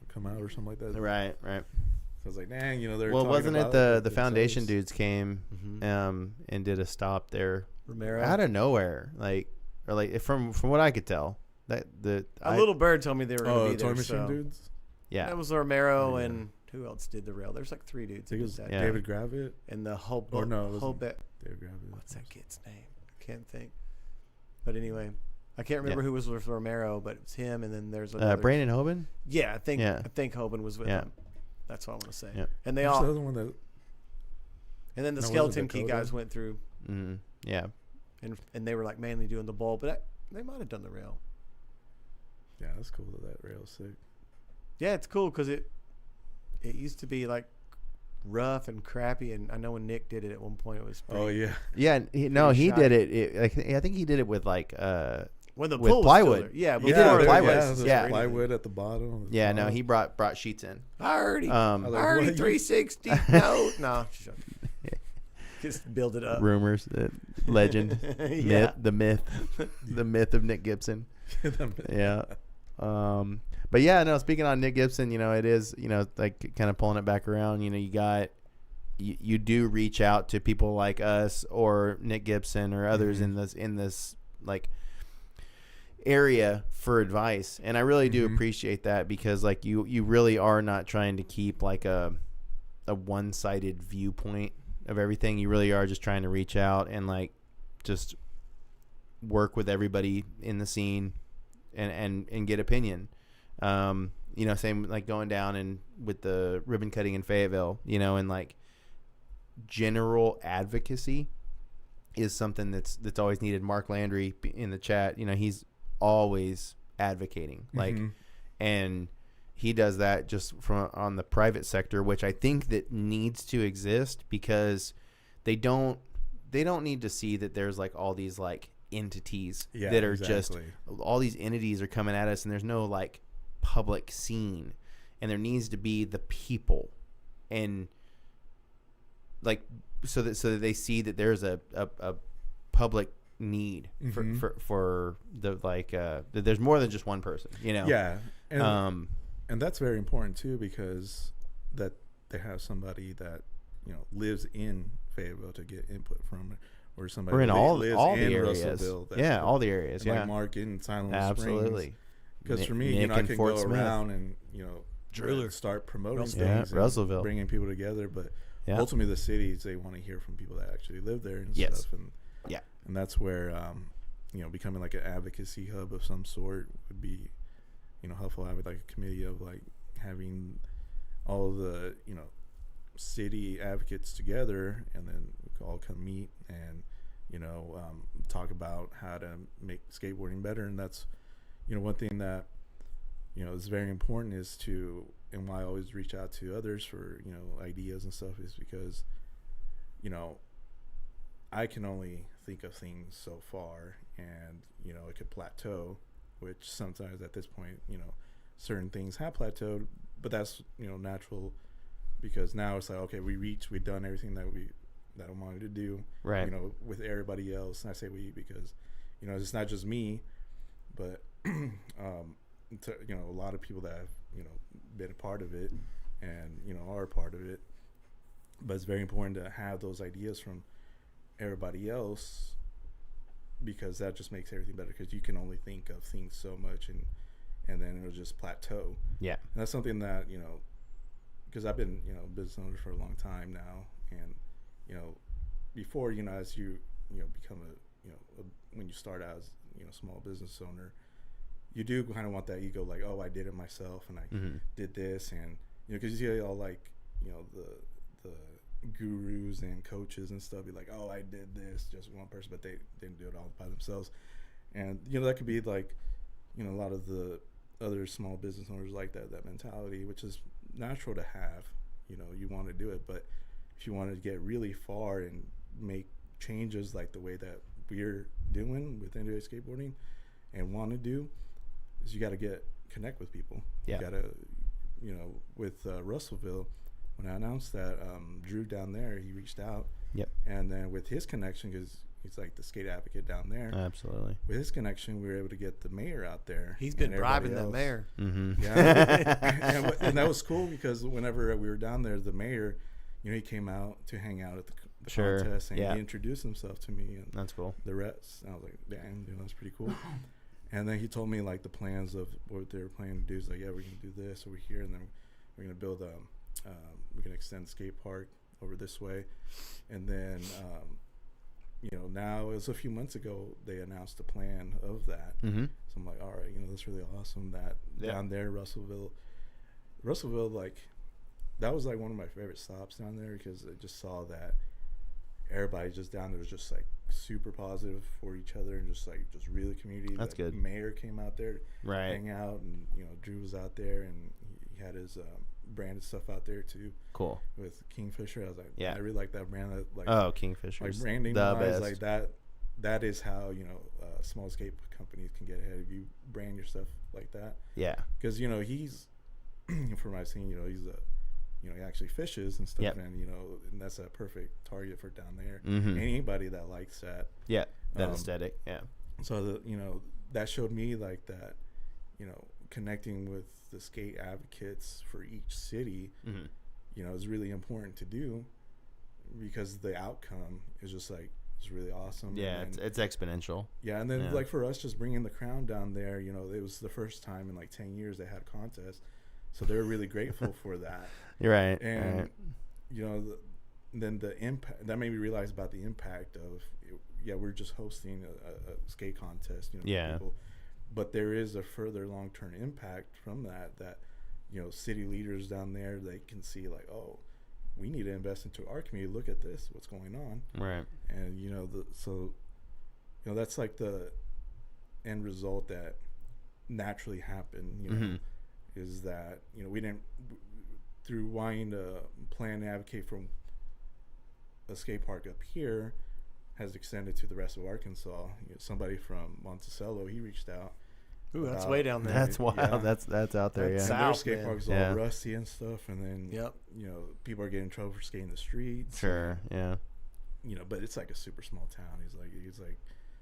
come out or something like that. right. So I was like, dang, they're Well, talking wasn't it about the foundation themselves. dudes came Mhm. and did a stop there Romero. out of nowhere, or from what I could tell, that A little bird told me they were going to Oh, be there. Toy Machine so. dudes. yeah. That was Romero Yeah. and who else did the rail? There's like 3 dudes. I think it that was did that. Yeah. David Gravit. And the whole Or no, it wasn't. whole bit. David Gravit. What's that kid's name? I can't think. But anyway, I can't remember who was with Romero, but it was him. And then there's another. Brandon Hoban. Yeah, I think Hoban was with Yeah. him. That's what I want to say. Yeah. And they Who's all. the other one that And then the No, wasn't Skeleton Key Dakota? guys went through, Yeah. and they were like mainly doing the bowl, but they might have done the rail. Yeah, that's cool that rail's sick. Yeah, it's cool because it used to be like rough and crappy, and I know when Nick did it at one point, it was pretty, Oh yeah. Yeah, he shiny. did it. I think he did it with like when the with pool plywood. Was still there. Yeah, did plywood. Yeah. Plywood at the bottom. Yeah, no, he brought sheets in. I already 360. No. Just build it up. Rumors, legend, myth, the myth of Nick Gibson. Yeah. But yeah, no, speaking on Nick Gibson, it is, like kind of pulling it back around, you do reach out to people like us or Nick Gibson or others in this like area for advice. And I really do appreciate that, because like you really are not trying to keep like a one-sided viewpoint of everything. You really are just trying to reach out and like just work with everybody in the scene and get opinion. Same like going down and with the ribbon cutting in Fayetteville, and like general advocacy is something that's always needed. Mark Landry in the chat, he's always advocating, like, and he does that just from on the private sector, which I think that needs to exist, because they don't need to see that there's like all these like entities that are just all these entities are coming at us, and there's no like public scene, and there needs to be the people, and like so that they see that there's a public need for the like that there's more than just one person, and that's very important too, because that they have somebody that lives in Fayetteville to get input from, or somebody in all the areas, all the areas, like Mark in Silent absolutely Springs. Because for me, I can go around and start promoting things, Russellville, bringing people together. But ultimately, the cities, they want to hear from people that actually live there and stuff. And that's where becoming like an advocacy hub of some sort would be helpful. I would like a committee of like having all of the city advocates together, and then we could all come meet and talk about how to make skateboarding better. And that's one thing that is very important is to, and why I always reach out to others for ideas and stuff, is because I can only think of things so far, and it could plateau, which sometimes at this point certain things have plateaued, but that's natural, because now it's like, okay, we've done everything that I wanted to do, right? With everybody else. And I say we because it's not just me, but a lot of people that have been a part of it and are a part of it. But it's very important to have those ideas from everybody else, because that just makes everything better, because you can only think of things so much, and then it'll just plateau. And that's something that because I've been business owner for a long time now, and before as you become when you start out as small business owner, you do kind of want that ego, like, oh, I did it myself, and I did this, and because you see all like the gurus and coaches and stuff be like, oh, I did this, just one person, but they didn't do it all by themselves. And that could be like a lot of the other small business owners like that mentality, which is natural to have. You want to do it, but if you want to get really far and make changes like the way that we're doing with NWA Skateboarding and want to do, is you got to connect with people. You got to with Russellville, when I announced that, Drew down there, he reached out. And then with his connection, because he's like the skate advocate down there. Absolutely. With his connection, we were able to get the mayor out there. He's been bribing the mayor. Yeah. and that was cool, because whenever we were down there, the mayor, he came out to hang out at the contest, and he introduced himself to me. And that's cool. The rest, and I was like, damn, that's pretty cool. And then he told me like the plans of what they were planning to do. He's like, yeah, we're going to do this over here, and then we're going to build we're going to extend the skate park over this way. And then, now it was a few months ago, they announced the plan of that. So I'm like, all right, that's really awesome that down there, Russellville, like, that was like one of my favorite stops down there, because I just saw that everybody just down there was just like super positive for each other, and just really community. That's good. Mayor came out there to hang out, and Drew was out there, and he had his branded stuff out there too. Cool. With Kingfisher, I was like, I really like that brand. Kingfisher, like branding the wise, best. like that. that is how, small skate companies can get ahead if you brand your stuff like that. Yeah. Because, he's, from what I've seen, he's he actually fishes and stuff. Yep. And, and that's a perfect target for down there. Mm-hmm. Anybody that likes that. Yeah. That aesthetic. Yeah. So, that showed me like that, connecting with the skate advocates for each city, mm-hmm. Is really important to do, because the outcome is just like, it's really awesome. Yeah, it's exponential. Yeah, and then like for us, just bringing the crown down there, it was the first time in like 10 years they had a contest, so they're really grateful for that. You're right. And then the impact that made me realize about the impact of, we're just hosting a skate contest, for people, but there is a further long-term impact from that city leaders down there, they can see like, oh, we need to invest into our community. Look at this, what's going on. Right. And, that's like the end result that naturally happened, mm-hmm. is that, we didn't, through wanting to plan and advocate for a skate park up here, has extended to the rest of Arkansas. Somebody from Monticello, he reached out. Ooh, that's way down there. That's wild. Yeah. That's out there. That's their skate park is all rusty and stuff, and then yep. People are getting in trouble for skating the streets. Sure, yeah. But it's like a super small town. He's like,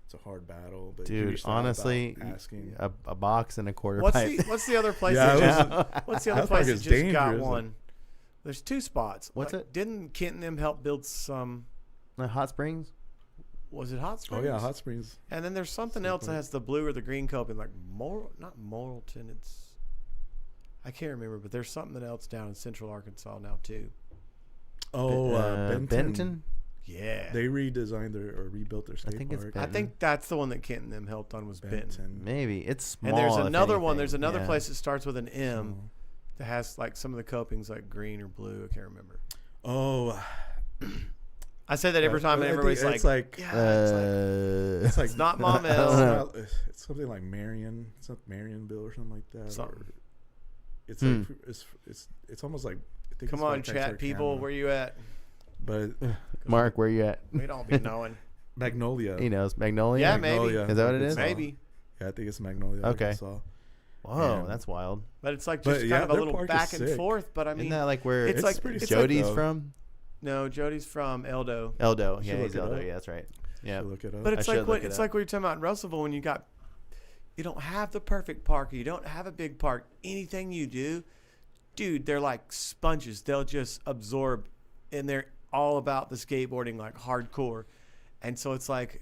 it's a hard battle. But dude, honestly, asking a box and a quarter what's pipe. What's the other place? What's the other place that just dangerous. Got one? There's two spots. What's it? Didn't Kent and them help build some? Hot Springs. Was it Hot Springs? Oh yeah, Hot Springs. And then there's something else that has the blue or the green coping, like not Morrilton. I can't remember, but there's something else down in Central Arkansas now too. Oh, Benton. Yeah, they redesigned or rebuilt their skate park. I think that's the one that Kent and them helped on was Benton. Maybe it's small. And there's another one. There's another place that starts with an M that has like some of the copings like green or blue. I can't remember. Oh. I say that every time, and everybody's it's it's not Mom L. It's something like Marion. It's not Marionville or something like that. It's like it's almost like. Come on, chat people, where you at? But Mark, where you at? We don't be knowing. Magnolia. He knows Magnolia. Yeah, Magnolia. maybe. Is that what it is? Maybe. Yeah, I think it's Magnolia. Okay. Arkansas. Whoa, that's wild. But it's like just kind of a little back and forth. But I mean, isn't that like where it's like Jody's from? No, Jody's from Eldo. Eldo, yeah, he's Eldo. Yeah, that's right. Yeah, look it up. But it's like what you're talking about in Russellville when you don't have the perfect park, or you don't have a big park. Anything you do, dude, they're like sponges. They'll just absorb, and they're all about the skateboarding, like hardcore. And so it's like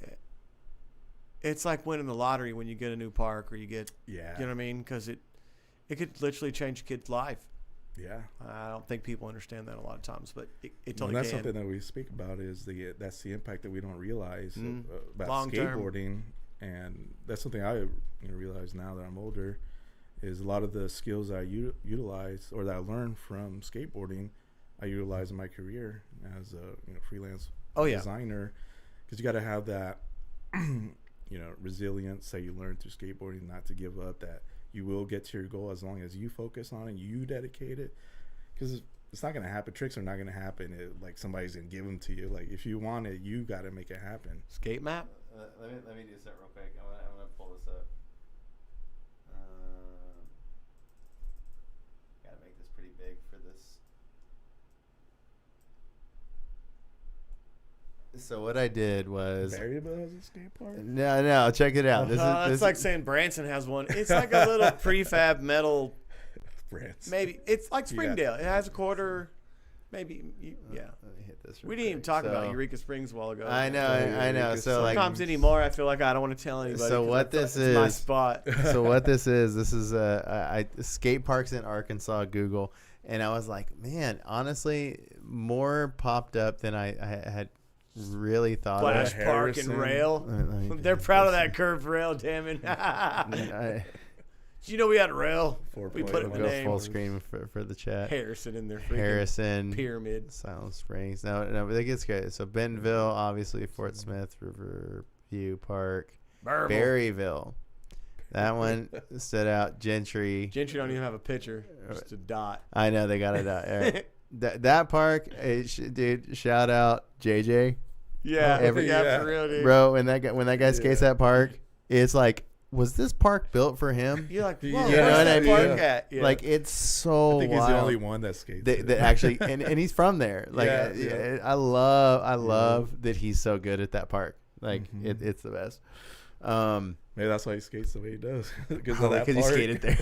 winning the lottery when you get a new park, or you get, you know what I mean? Because it could literally change a kid's life. Yeah, I don't think people understand that a lot of times, but it totally that's something that we speak about is that's the impact that we don't realize about long skateboarding, and that's something I realize now that I'm older, is a lot of the skills I utilize or that I learned from skateboarding, I utilize in my career as a freelance designer, because you got to have that resilience that you learn through skateboarding, not to give up, that you will get to your goal as long as you focus on it, you dedicate it, because it's not going to happen. Tricks are not going to happen like somebody's going to give them to you. Like, if you want it, you got to make it happen. Skate map? Let me do this real quick. I'm gonna pull this up. Gotta make this pretty big for this. So what I did was Berryville has a skate park? No, check it out. This like saying Branson has one. It's like a little prefab metal. Branson. Maybe it's like Springdale. It has a quarter. Maybe yeah. Let me hit this. We didn't even talk about Eureka Springs a while ago. I know. So sometimes anymore, I feel like I don't want to tell anybody. So what this is my spot. So what this is skate parks in Arkansas. Google, and I was like, man, honestly, more popped up than I had really thought. Flash Park and rail. They're proud of that curved rail. Damn it. Did you know we had rail? We put it in the name. Full screen for the chat. Harrison in there. Harrison. Pyramid. Silent Springs. No, but it gets good. So Bentonville, obviously Fort Smith, Riverview Park, Berryville. That one stood out. Gentry. Gentry don't even have a picture. Just a dot. I know, they got a dot. Right. That park, dude, shout out JJ. Yeah, for real, dude. Bro, when that guy skates that park, it's like, was this park built for him? You're like, you know what I mean? Yeah. Like, it's so I think wild. he's the only one that skates. That actually, and he's from there. Like, I love that he's so good at that park. Like, it's the best. Maybe that's why he skates the way he does. Because he skated there.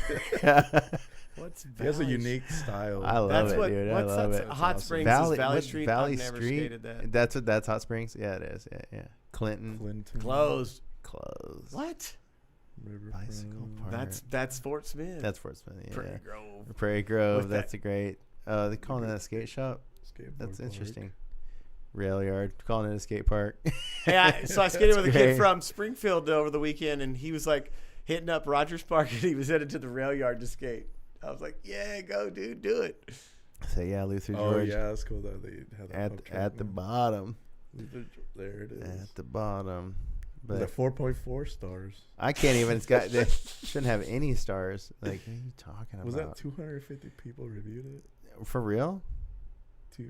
He has a unique style. I love it, dude. I love it. Hot Springs Valley, is Valley Street. Valley I've never Street. skated that. That's Hot Springs. Yeah, it is. Yeah. Clinton. Closed. What? Bicycle Park. That's Fort Smith. That's Fort Smith. Yeah. Prairie Grove. That's a great. They call it a skate shop. That's interesting. Rail yard. Calling it a skate park. Hey, so I skated with a kid from Springfield over the weekend, and he was like hitting up Rogers Park, and he was headed to the rail yard to skate. I was like, "Yeah, go, dude, do it." So yeah, Luther George. Oh yeah, that's cool that they have that at the bottom. There it is. At the bottom. But the 4.4 stars. I can't even. They shouldn't have any stars. Like, what are you talking about? Was that 250 people reviewed it? For real?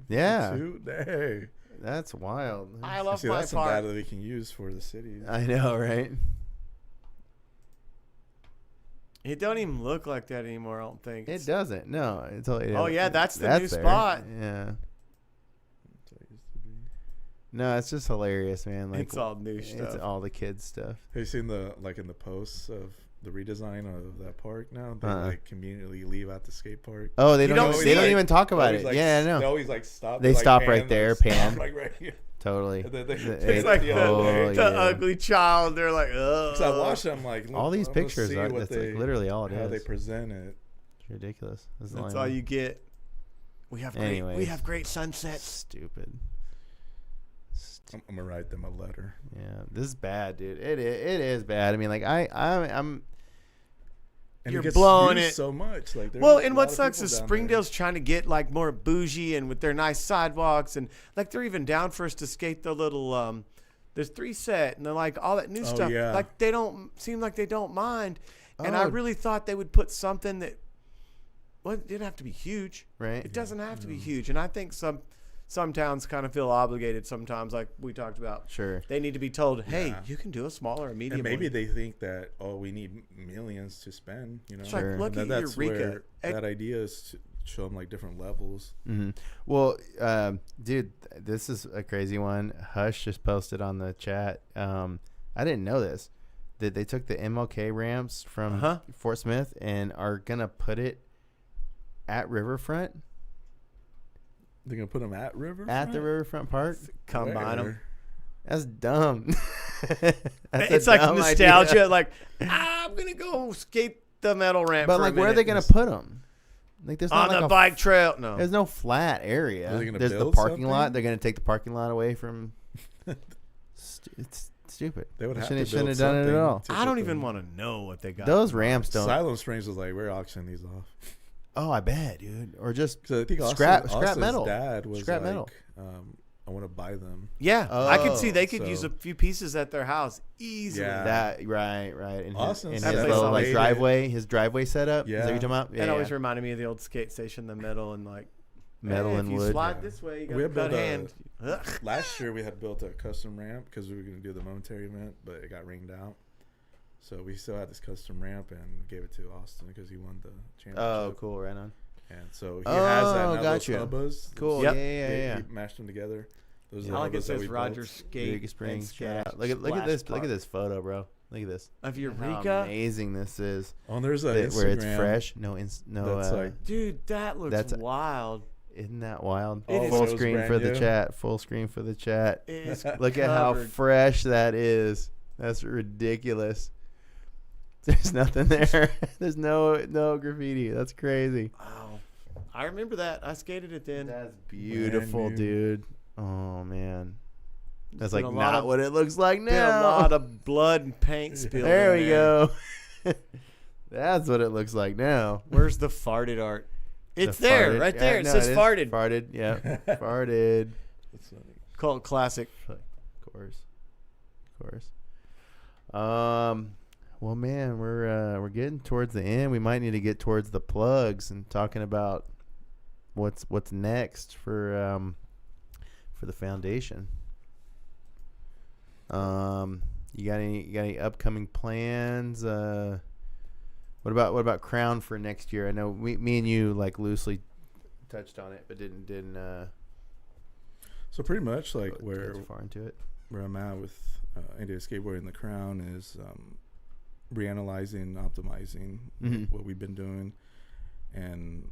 Yeah. Dang. That's wild. I love my that's some data that we can use for the city. I know, right? It don't even look like that anymore. I don't think it doesn't. No, it's totally. Oh yeah, that's the new spot. Yeah. No, it's just hilarious, man. Like, it's all new stuff. It's all the kids stuff. Have you seen the in the posts of the redesign of that park now? They like conveniently leave out the skate park. Oh, they don't even talk about it. Yeah, I know. They always like stop. They stop right there, pan. Like right here. Totally. It's like the ugly child. They're like, oh. Because I watched them like all these pictures. That's like literally all it is. How they present it. It's ridiculous. That's all you get. We have great sunsets. Stupid. I'm gonna write them a letter. Yeah, this is bad, dude. It is bad. I mean, like I'm. And you're blowing it so much. Like, and what sucks is Springdale's trying to get like more bougie and with their nice sidewalks and like they're even down for us to skate the little. There's 3 set and they're like all that new stuff. Yeah. Like they don't seem like they don't mind. And I really thought they would put something that. Well, it didn't have to be huge. Right. It doesn't have to be huge, and I think some towns kind of feel obligated sometimes, like we talked about. Sure. They need to be told, hey, you can do a smaller or medium and maybe one. they think that, we need millions to spend, you know. Sure. Like, look at that's Eureka. Where that idea is to show them, like, different levels. Mm-hmm. Well, dude, this is a crazy one. Hush just posted on the chat. I didn't know this. That they took the MLK ramps from Fort Smith and are going to put it at Riverfront. They're going to put them at Riverfront? At the Riverfront Park? Combine them. That's dumb. It's like nostalgia. Idea. Like, I'm going to go skate the metal ramp but, for like, a minute. where are they going to put them? Like, there's on not the bike trail. No. There's no flat area. There's the parking lot. They're going to take the parking lot away from... It's stupid. They would shouldn't have done it at all. I don't even want to know what they got. Those ramps don't... Silent Springs was like, we're auctioning these off. Oh, I bet, dude. Or just scrap metal. Dad was scrap like, metal. I want to buy them. Yeah, I could see they could use a few pieces at their house easily. Yeah. That right. And Austin his little like driveway, his driveway setup. Yeah. Is that what you're talking about? Yeah, it always reminded me of the old skate station, the metal and like metal and wood. If you slide this way, you got a cut hand. Last year we had built a custom ramp because we were going to do the momentary event, but it got rained out. So we still had this custom ramp and gave it to Austin because he won the championship. Oh, cool! Right on. And so he has that now. Gotcha. Those hubbas. Cool. Yep. Yeah. He mashed them together. Those are the says Rogers Skate Springs. Look at this photo, bro. Look at this. Of Eureka. How amazing this is. Oh, there's a Instagram where it's fresh. No. That's like, dude, that looks wild. Isn't that wild? It Full screen for the chat. Full screen for the chat. Look at how fresh that is. That's ridiculous. There's nothing there. There's no graffiti. That's crazy. Wow. I remember that. I skated it then. That's beautiful, dude. Oh, man. That's like not what it looks like now. Been a lot of blood and paint spilled. There we go. That's what it looks like now. Where's the farted art? It's there, farted. Right there. It says farted. Farted, yeah. Farted. That's funny. Cult classic. Of course. Well, man, we're getting towards the end. We might need to get towards the plugs and talking about what's next for the foundation. You got any upcoming plans? What about Crown for next year? I know me and you like loosely touched on it, but didn't. So pretty much like where far into it, where I'm at with NWA Skateboarding the Crown is reanalyzing, optimizing what we've been doing, and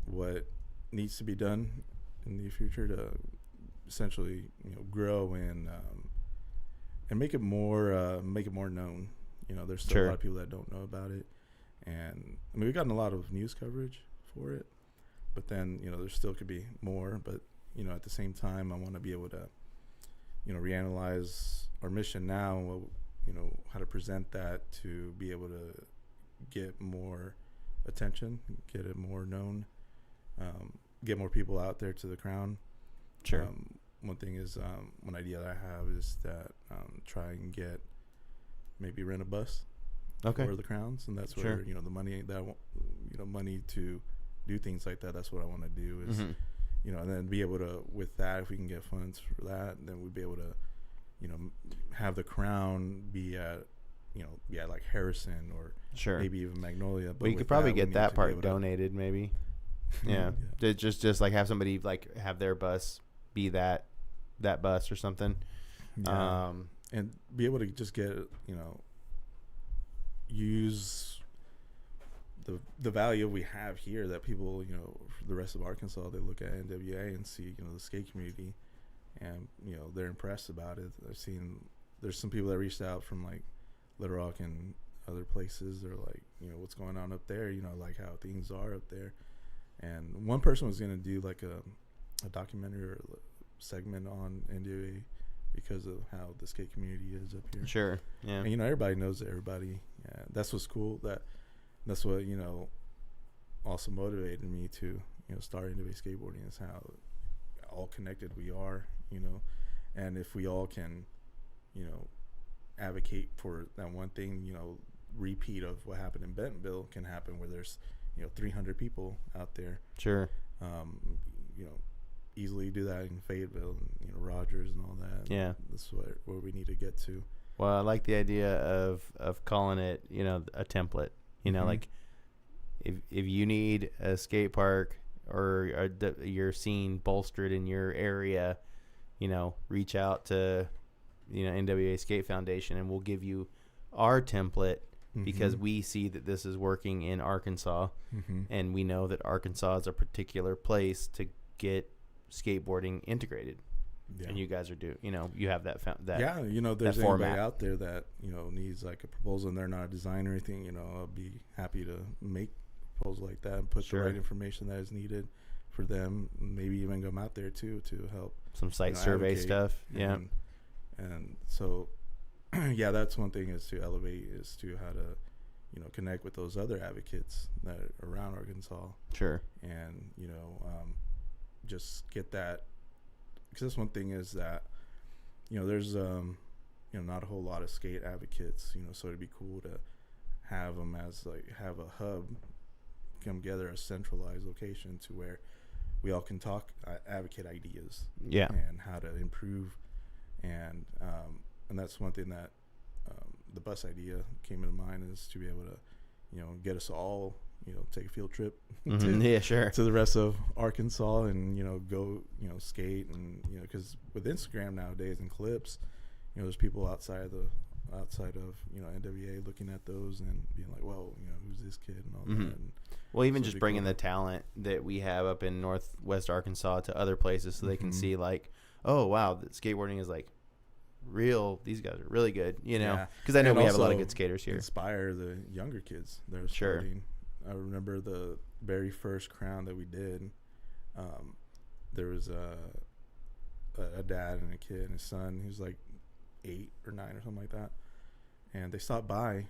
what needs to be done in the future to essentially grow and make it more known. There's still a lot of people that don't know about it, and I mean we've gotten a lot of news coverage for it, but then there still could be more. But at the same time, I want to be able to reanalyze our mission now, how to present that to be able to get more attention, get it more known, get more people out there to the Crown. Sure. One thing is one idea that I have is that try and get maybe rent a bus for the Crowns, and that's where the money that money to do things like that. That's what I want to do is and then be able to, with that, if we can get funds for that, then we'd be able to have the Crown be at like Harrison or maybe even Magnolia. But you could probably get that part donated, maybe. Yeah. Just like have somebody like have their bus be that bus or something. Yeah. And be able to just get use the value we have here that people the rest of Arkansas, they look at NWA and see the skate community, and they're impressed about it. I've seen there's some people that reached out from like Little Rock and other places. They're like, what's going on up there, like how things are up there. And one person was going to do like a documentary or segment on NWA because of how the skate community is up here. Sure. Yeah. And everybody knows everybody. Yeah, that's what's cool. That's what also motivated me to start NWA Skateboarding, is how all connected we are. And if we all can advocate for that one thing, repeat of what happened in Bentonville can happen where there's 300 people out there. Sure. Easily do that in Fayetteville and Rogers and all that. Yeah. That's where we need to get to. Well, I like the idea of calling it a template. Like if you need a skate park or your scene bolstered in your area, reach out to NWA Skate Foundation, and we'll give you our template because we see that this is working in Arkansas, and we know that Arkansas is a particular place to get skateboarding integrated. Yeah. And you guys are you have that yeah, there's anybody out there that needs like a proposal and they're not a designer or anything, I'll be happy to make a proposal like that and put the right information that is needed for them, maybe even come out there too to help some site survey advocate. Stuff. Yeah. And so that's one thing, is to elevate, is to how to connect with those other advocates that are around Arkansas. Sure. And just get that. Because that's one thing, is that there's not a whole lot of skate advocates, so it'd be cool to have them as have a hub come together, a centralized location to where we all can talk, advocate ideas, and how to improve, and that's one thing that the bus idea came into mind, is to be able to get us all take a field trip to the rest of Arkansas and go skate, and because with Instagram nowadays and clips, there's people outside of NWA looking at those and being like, well, who's this kid and all that. And well, even just bringing the talent that we have up in Northwest Arkansas to other places, so they can see like, oh wow, that skateboarding is like real. These guys are really good, because I know we have a lot of good skaters here. Inspire the younger kids that are starting. I remember the very first Crown that we did. There was a dad and a kid and his son. He was like 8 or 9 or something like that. And they stopped by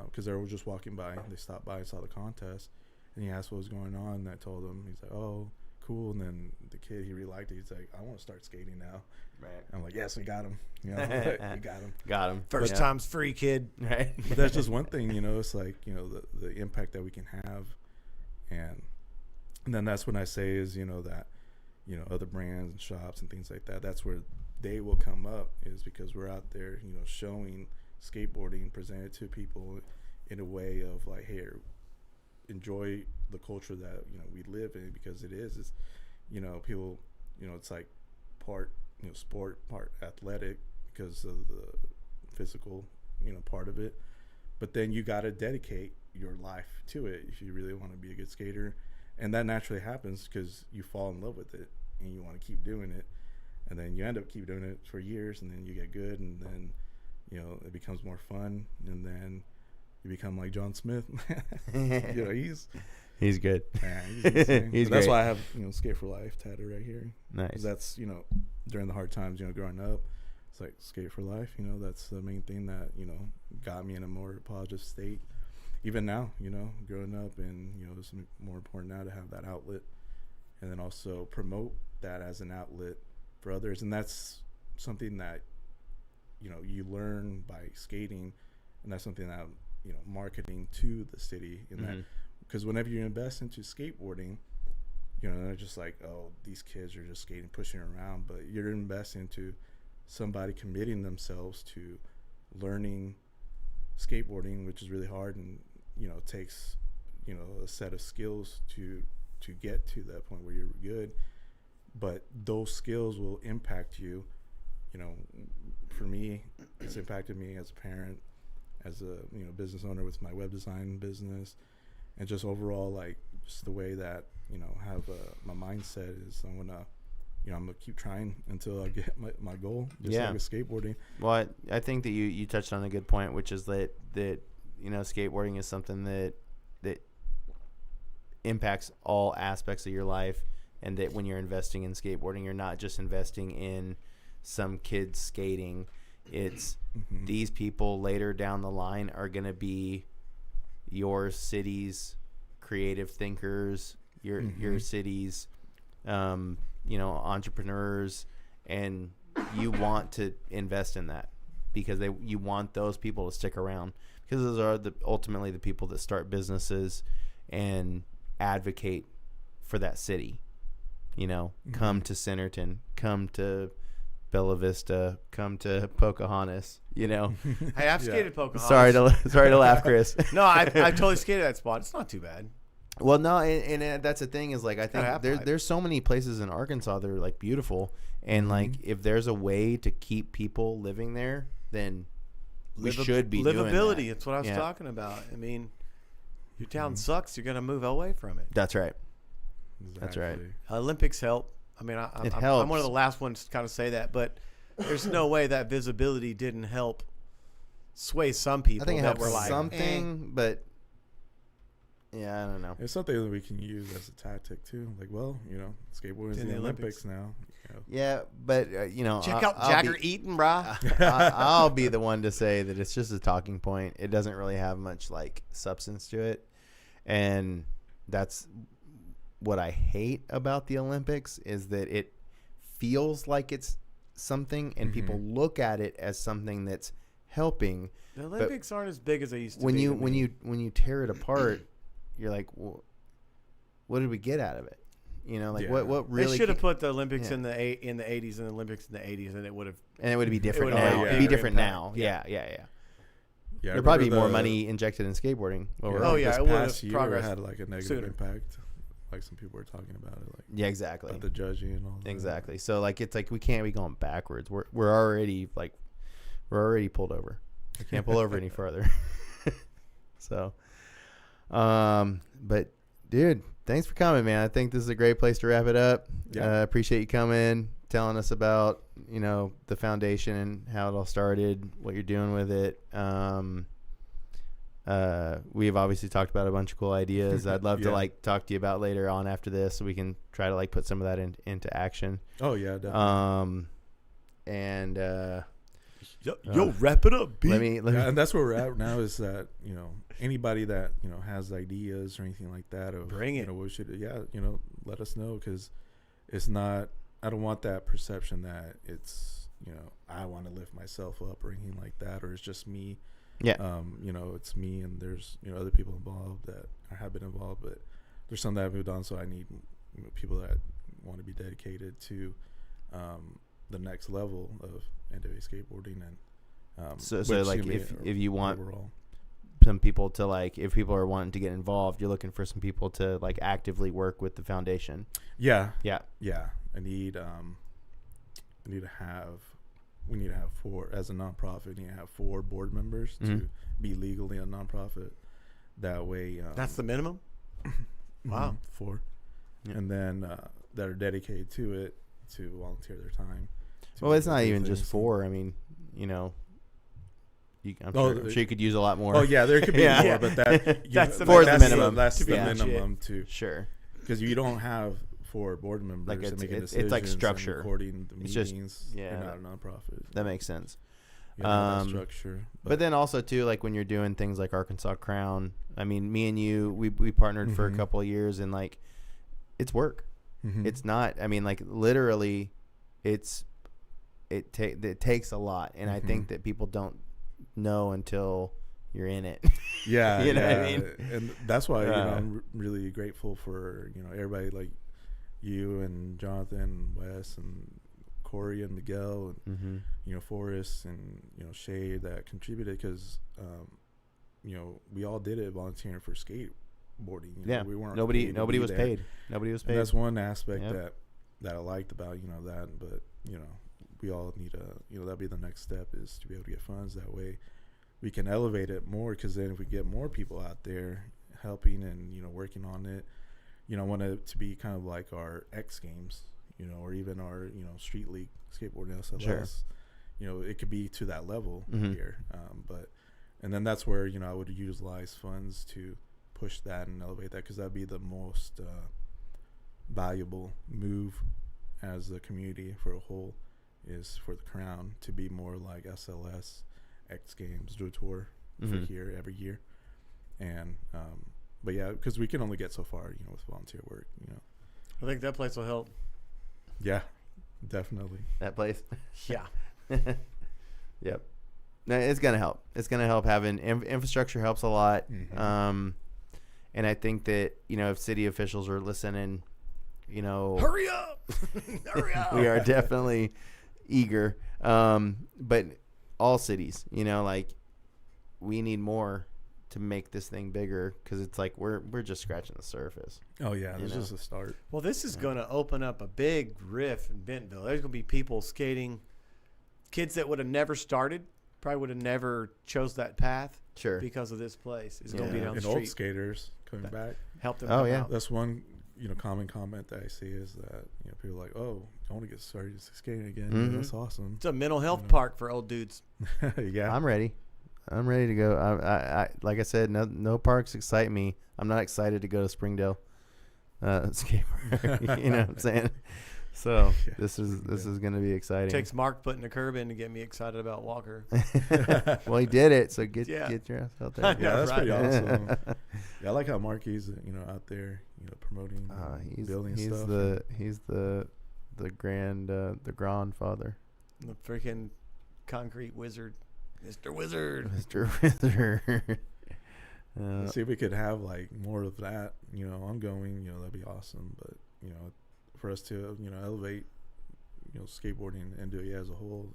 because they were just walking by. They stopped by and saw the contest. And he asked what was going on. And I told him. He's like, oh, cool. And then the kid, he really liked it. He's like, I want to start skating now. Right. I'm like, yes, we got him. We got him. Got him. First time's free, kid. Right. But that's just one thing, it's like, the impact that we can have. And then that's when I say is, that, other brands and shops and things like that, that's where day will come up is because we're out there, you know, showing skateboarding, presented to people in a way of like, hey, enjoy the culture that, you know, we live in, because it's, you know, people, you know, it's like part, you know, sport, part athletic because of the physical, you know, part of it. But then you got to dedicate your life to it if you really want to be a good skater. And that naturally happens because you fall in love with it and you want to keep doing it. And then you end up keep doing it for years, and then you get good, and then, you know, it becomes more fun, and then you become like John Smith. You know, he's good. Yeah, he's great. That's why I have, you know, Skate for Life tattooed right here. Nice. That's, you know, during the hard times, you know, growing up, it's like Skate for Life. You know, that's the main thing that, you know, got me in a more positive state. Even now, you know, growing up, and, you know, it's more important now to have that outlet, and then also promote that as an outlet for others. And that's something that, you know, you learn by skating, and that's something that, you know, marketing to the city in that, because whenever you invest into skateboarding, you know, they're just like, oh, these kids are just skating, pushing around, but you're investing into somebody committing themselves to learning skateboarding, which is really hard, and, you know, it takes, you know, a set of skills to get to that point where you're good. But those skills will impact you. You know, for me, it's impacted me as a parent, as a, you know, business owner with my web design business, and just overall, like, just the way that, you know, have my mindset is I'm gonna keep trying until I get my goal, just like with skateboarding. Well, I think that you touched on a good point, which is that you know, skateboarding is something that impacts all aspects of your life. And that when you're investing in skateboarding, you're not just investing in some kids skating. It's these people later down the line are going to be your city's creative thinkers, your city's, you know, entrepreneurs, and you want to invest in that because you want those people to stick around, because those are ultimately the people that start businesses and advocate for that city. You know, come to Centerton, come to Bella Vista, come to Pocahontas, you know. Hey, I've skated Pocahontas. Sorry to laugh, Chris. No, I totally skated that spot. It's not too bad. Well, no, and that's the thing is, like, I think there's so many places in Arkansas that are, like, beautiful. And, like, if there's a way to keep people living there, then we should be doing that. Livability, that's what I was talking about. I mean, your town sucks. You're going to move away from it. That's right. Exactly. That's right. Olympics help. I mean, I'm one of the last ones to kind of say that, but there's no way that visibility didn't help sway some people. I think it helps were like, something, but yeah, I don't know. It's something that we can use as a tactic too. Like, well, you know, skateboarding's in the Olympics now. You know. Yeah, but you know, check out Jagger Eaton, brah. I'll be the one to say that it's just a talking point. It doesn't really have much like substance to it, and that's what I hate about the Olympics, is that it feels like it's something, and people look at it as something that's helping. The Olympics aren't as big as they used to when be. When you tear it apart, you're like, well, what did we get out of it? You know, like what really? They should have put the Olympics in the 80s and the Olympics in the 80s, and it would be different now. It'd be different now. Yeah. There'd probably be more money injected in skateboarding. This past year had like a negative impact. Like some people were talking about it, like exactly, about the judging and all that. Exactly. So like it's like we can't be going backwards. We're already pulled over. We can't pull over any further. So, but dude, thanks for coming, man. I think this is a great place to wrap it up. Yeah. Appreciate you coming, telling us about, you know, the foundation and how it all started, what you're doing with it. We've obviously talked about a bunch of cool ideas. I'd love to like talk to you about later on after this, so we can try to like put some of that into action. Oh yeah, definitely. Yo, wrap it up, B. Let me and that's where we're at now, is that, you know, anybody that, you know, has ideas or anything like that, or bring it. You know, we should, you know, let us know, because it's not. I don't want that perception that it's, you know, I want to lift myself up or anything like that, or it's just me. Yeah. You know, it's me, and there's, you know, other people involved that have been involved, but there's some that have moved on. So I need, you know, people that want to be dedicated to, the next level of NWA skateboarding. And so like if you want overall some people to like, if people are wanting to get involved, you're looking for some people to like actively work with the foundation. Yeah. Yeah. We need to have 4 as a nonprofit. You need to have 4 board members to be legally a nonprofit. That way, that's the minimum. Wow, 4, and then that are dedicated to it, to volunteer their time. Well, it's not even just 4. I mean, I'm sure you could use a lot more. Oh yeah, there could be more, but that's the minimum. That's the minimum too. Sure, because you don't have 4 board members like making decisions. It's like structure. Recording the meetings. Just, You're not a nonprofit. That makes sense. Structure. But then also too, like when you're doing things like Arkansas Crown, I mean, me and you, we partnered for a couple of years, and like, it's work. It's not. I mean, like literally, it takes a lot, and I think that people don't know until you're in it. Yeah, you know what I mean? And that's why I'm really grateful for everybody like you and Jonathan, Wes, and Corey and Miguel, and Forrest and Shay that contributed, because we all did it volunteering for skateboarding. We weren't nobody was paid. Nobody was paid. And that's one aspect that I liked about that. But we all need that'd be the next step, is to be able to get funds. That way we can elevate it more, because then if we get more people out there helping and working on it, I want it to be kind of like our X Games, or even our Street League skateboarding SLS. Sure. It could be to that level here, and then that's where I would utilize funds to push that and elevate that, because that'd be the most valuable move as a community for a whole, is for the Crown to be more like SLS, X Games, do a tour for here every year. And but yeah, because we can only get so far with volunteer work. I think that place will help. Yeah, definitely. That place. Yeah. Yep. No, it's gonna help. It's gonna help. Having infrastructure helps a lot. And I think that if city officials are listening, hurry up, hurry up. We are definitely eager. But all cities, like, we need more to make this thing bigger, because it's like we're just scratching the surface. Oh yeah, this is a start. Well, this is going to open up a big rift in Bentonville. There's going to be people skating, kids that would have never started, probably would have never chose that path. Sure. Because of this place. It's going to be down the and street. old skaters coming back. Help them. Oh yeah. That's one common comment that I see, is that people are like, oh, I want to get started skating again. That's awesome. It's a mental health park for old dudes. Yeah. I'm ready to go. I like I said, no parks excite me. I'm not excited to go to Springdale skate park. You know what I'm saying? So this is going to be exciting. It takes Mark putting the curb in to get me excited about Walker. Well, he did it, so get your ass out there. Yeah, that's pretty awesome. Yeah, I like how Marky's out there, promoting, building stuff. He's the grandfather. The freaking concrete wizard, Mr. Wizard. Mr. Wizard. See if we could have like more of that, ongoing. That'd be awesome. But for us to elevate skateboarding and do it as a whole,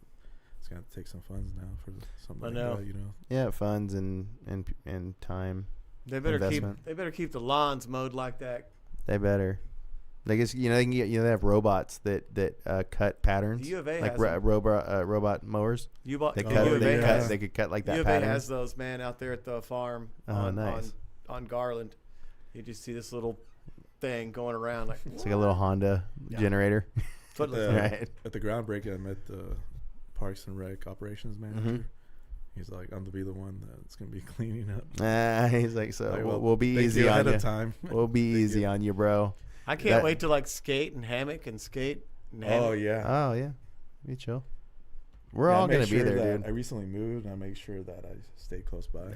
it's gonna take some funds now for something like that, Yeah, funds and time. They better keep the lawns mowed like that. They better. They guess they can get they have robots that cut patterns. The U of A like has robot mowers. U of They could cut like that. U of pattern. A has those, man, out there at the farm on Garland. You just see this little thing going around like it's like a little Honda generator. At the groundbreaking, I met the Parks and Rec operations manager. He's like, I'm to be the one that's gonna be cleaning up. He's like, so we'll be easy on you. Time. We'll be easy on you, bro. I can't wait to like skate and hammock and skate. And oh yeah. Be chill. We're all gonna be there, dude. I recently moved, and I make sure that I stay close by.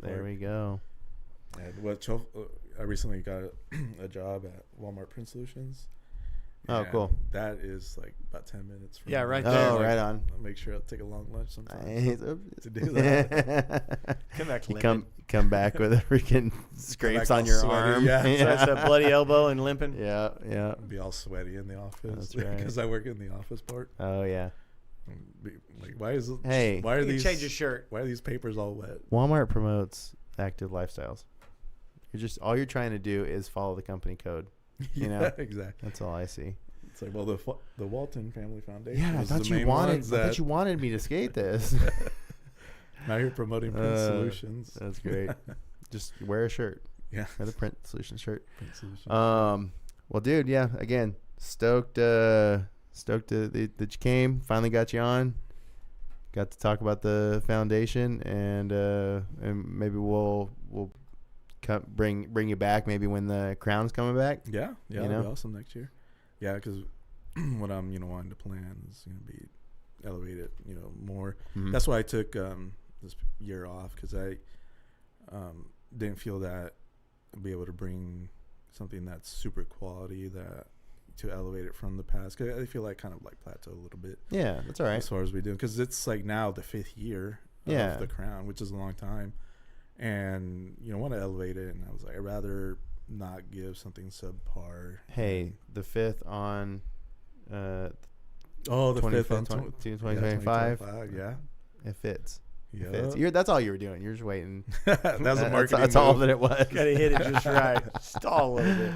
There we go. And I recently got a job at Walmart Print Solutions, Oh, cool. That is like about 10 minutes from right there. Oh, right on. I'll make sure I'll take a long lunch sometime to do that. Come back, come back with a freaking scrapes on your sweaty, arm. yeah. So it's a bloody elbow and limping. Yeah. Be all sweaty in the office. That's right. Because I work in the office part. Oh yeah. Like, why are these change your shirt? Why are these papers all wet? Walmart promotes active lifestyles. All you're trying to do is follow the company code. You know, exactly. That's all I see. It's like, well, the Walton Family Foundation. Yeah, I thought you wanted me to skate this. Now you're promoting Print Solutions. That's great. Just wear a shirt. Yeah, wear the Print Solutions shirt. Print Solutions. Well, dude, yeah. Again, stoked that you came. Finally got you on. Got to talk about the foundation, and maybe we'll bring you back maybe when the crown's coming back. Yeah, that'd be awesome next year. Yeah, because what I'm wanting to plan is be elevated more. Mm-hmm. That's why I took this year off, because I didn't feel that I'd be able to bring something that's super quality to elevate it from the past, because I feel like kind of like plateau a little bit. Yeah, that's all right. As far as we do, because it's like now the 5th year of the crown, which is a long time. And want to elevate it, and I was like, I'd rather not give something subpar. Hey, the 5th on the 5th on 2025. Yeah, it fits. Yeah, That's all you were doing. You're just waiting. That's a marketing. That's all that it was. Gotta hit it just right. Stall a little bit.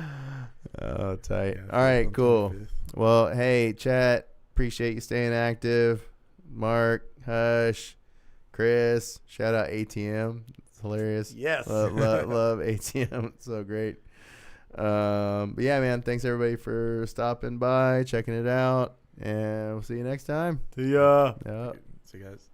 Oh, tight. Yeah, all right, cool. Well, hey, chat. Appreciate you staying active. Mark, Hush, Chris. Shout out ATM. It's hilarious. Yes. Love ATM. It's so great. But yeah, man. Thanks everybody for stopping by, checking it out, and we'll see you next time. See ya. Yep. See you guys.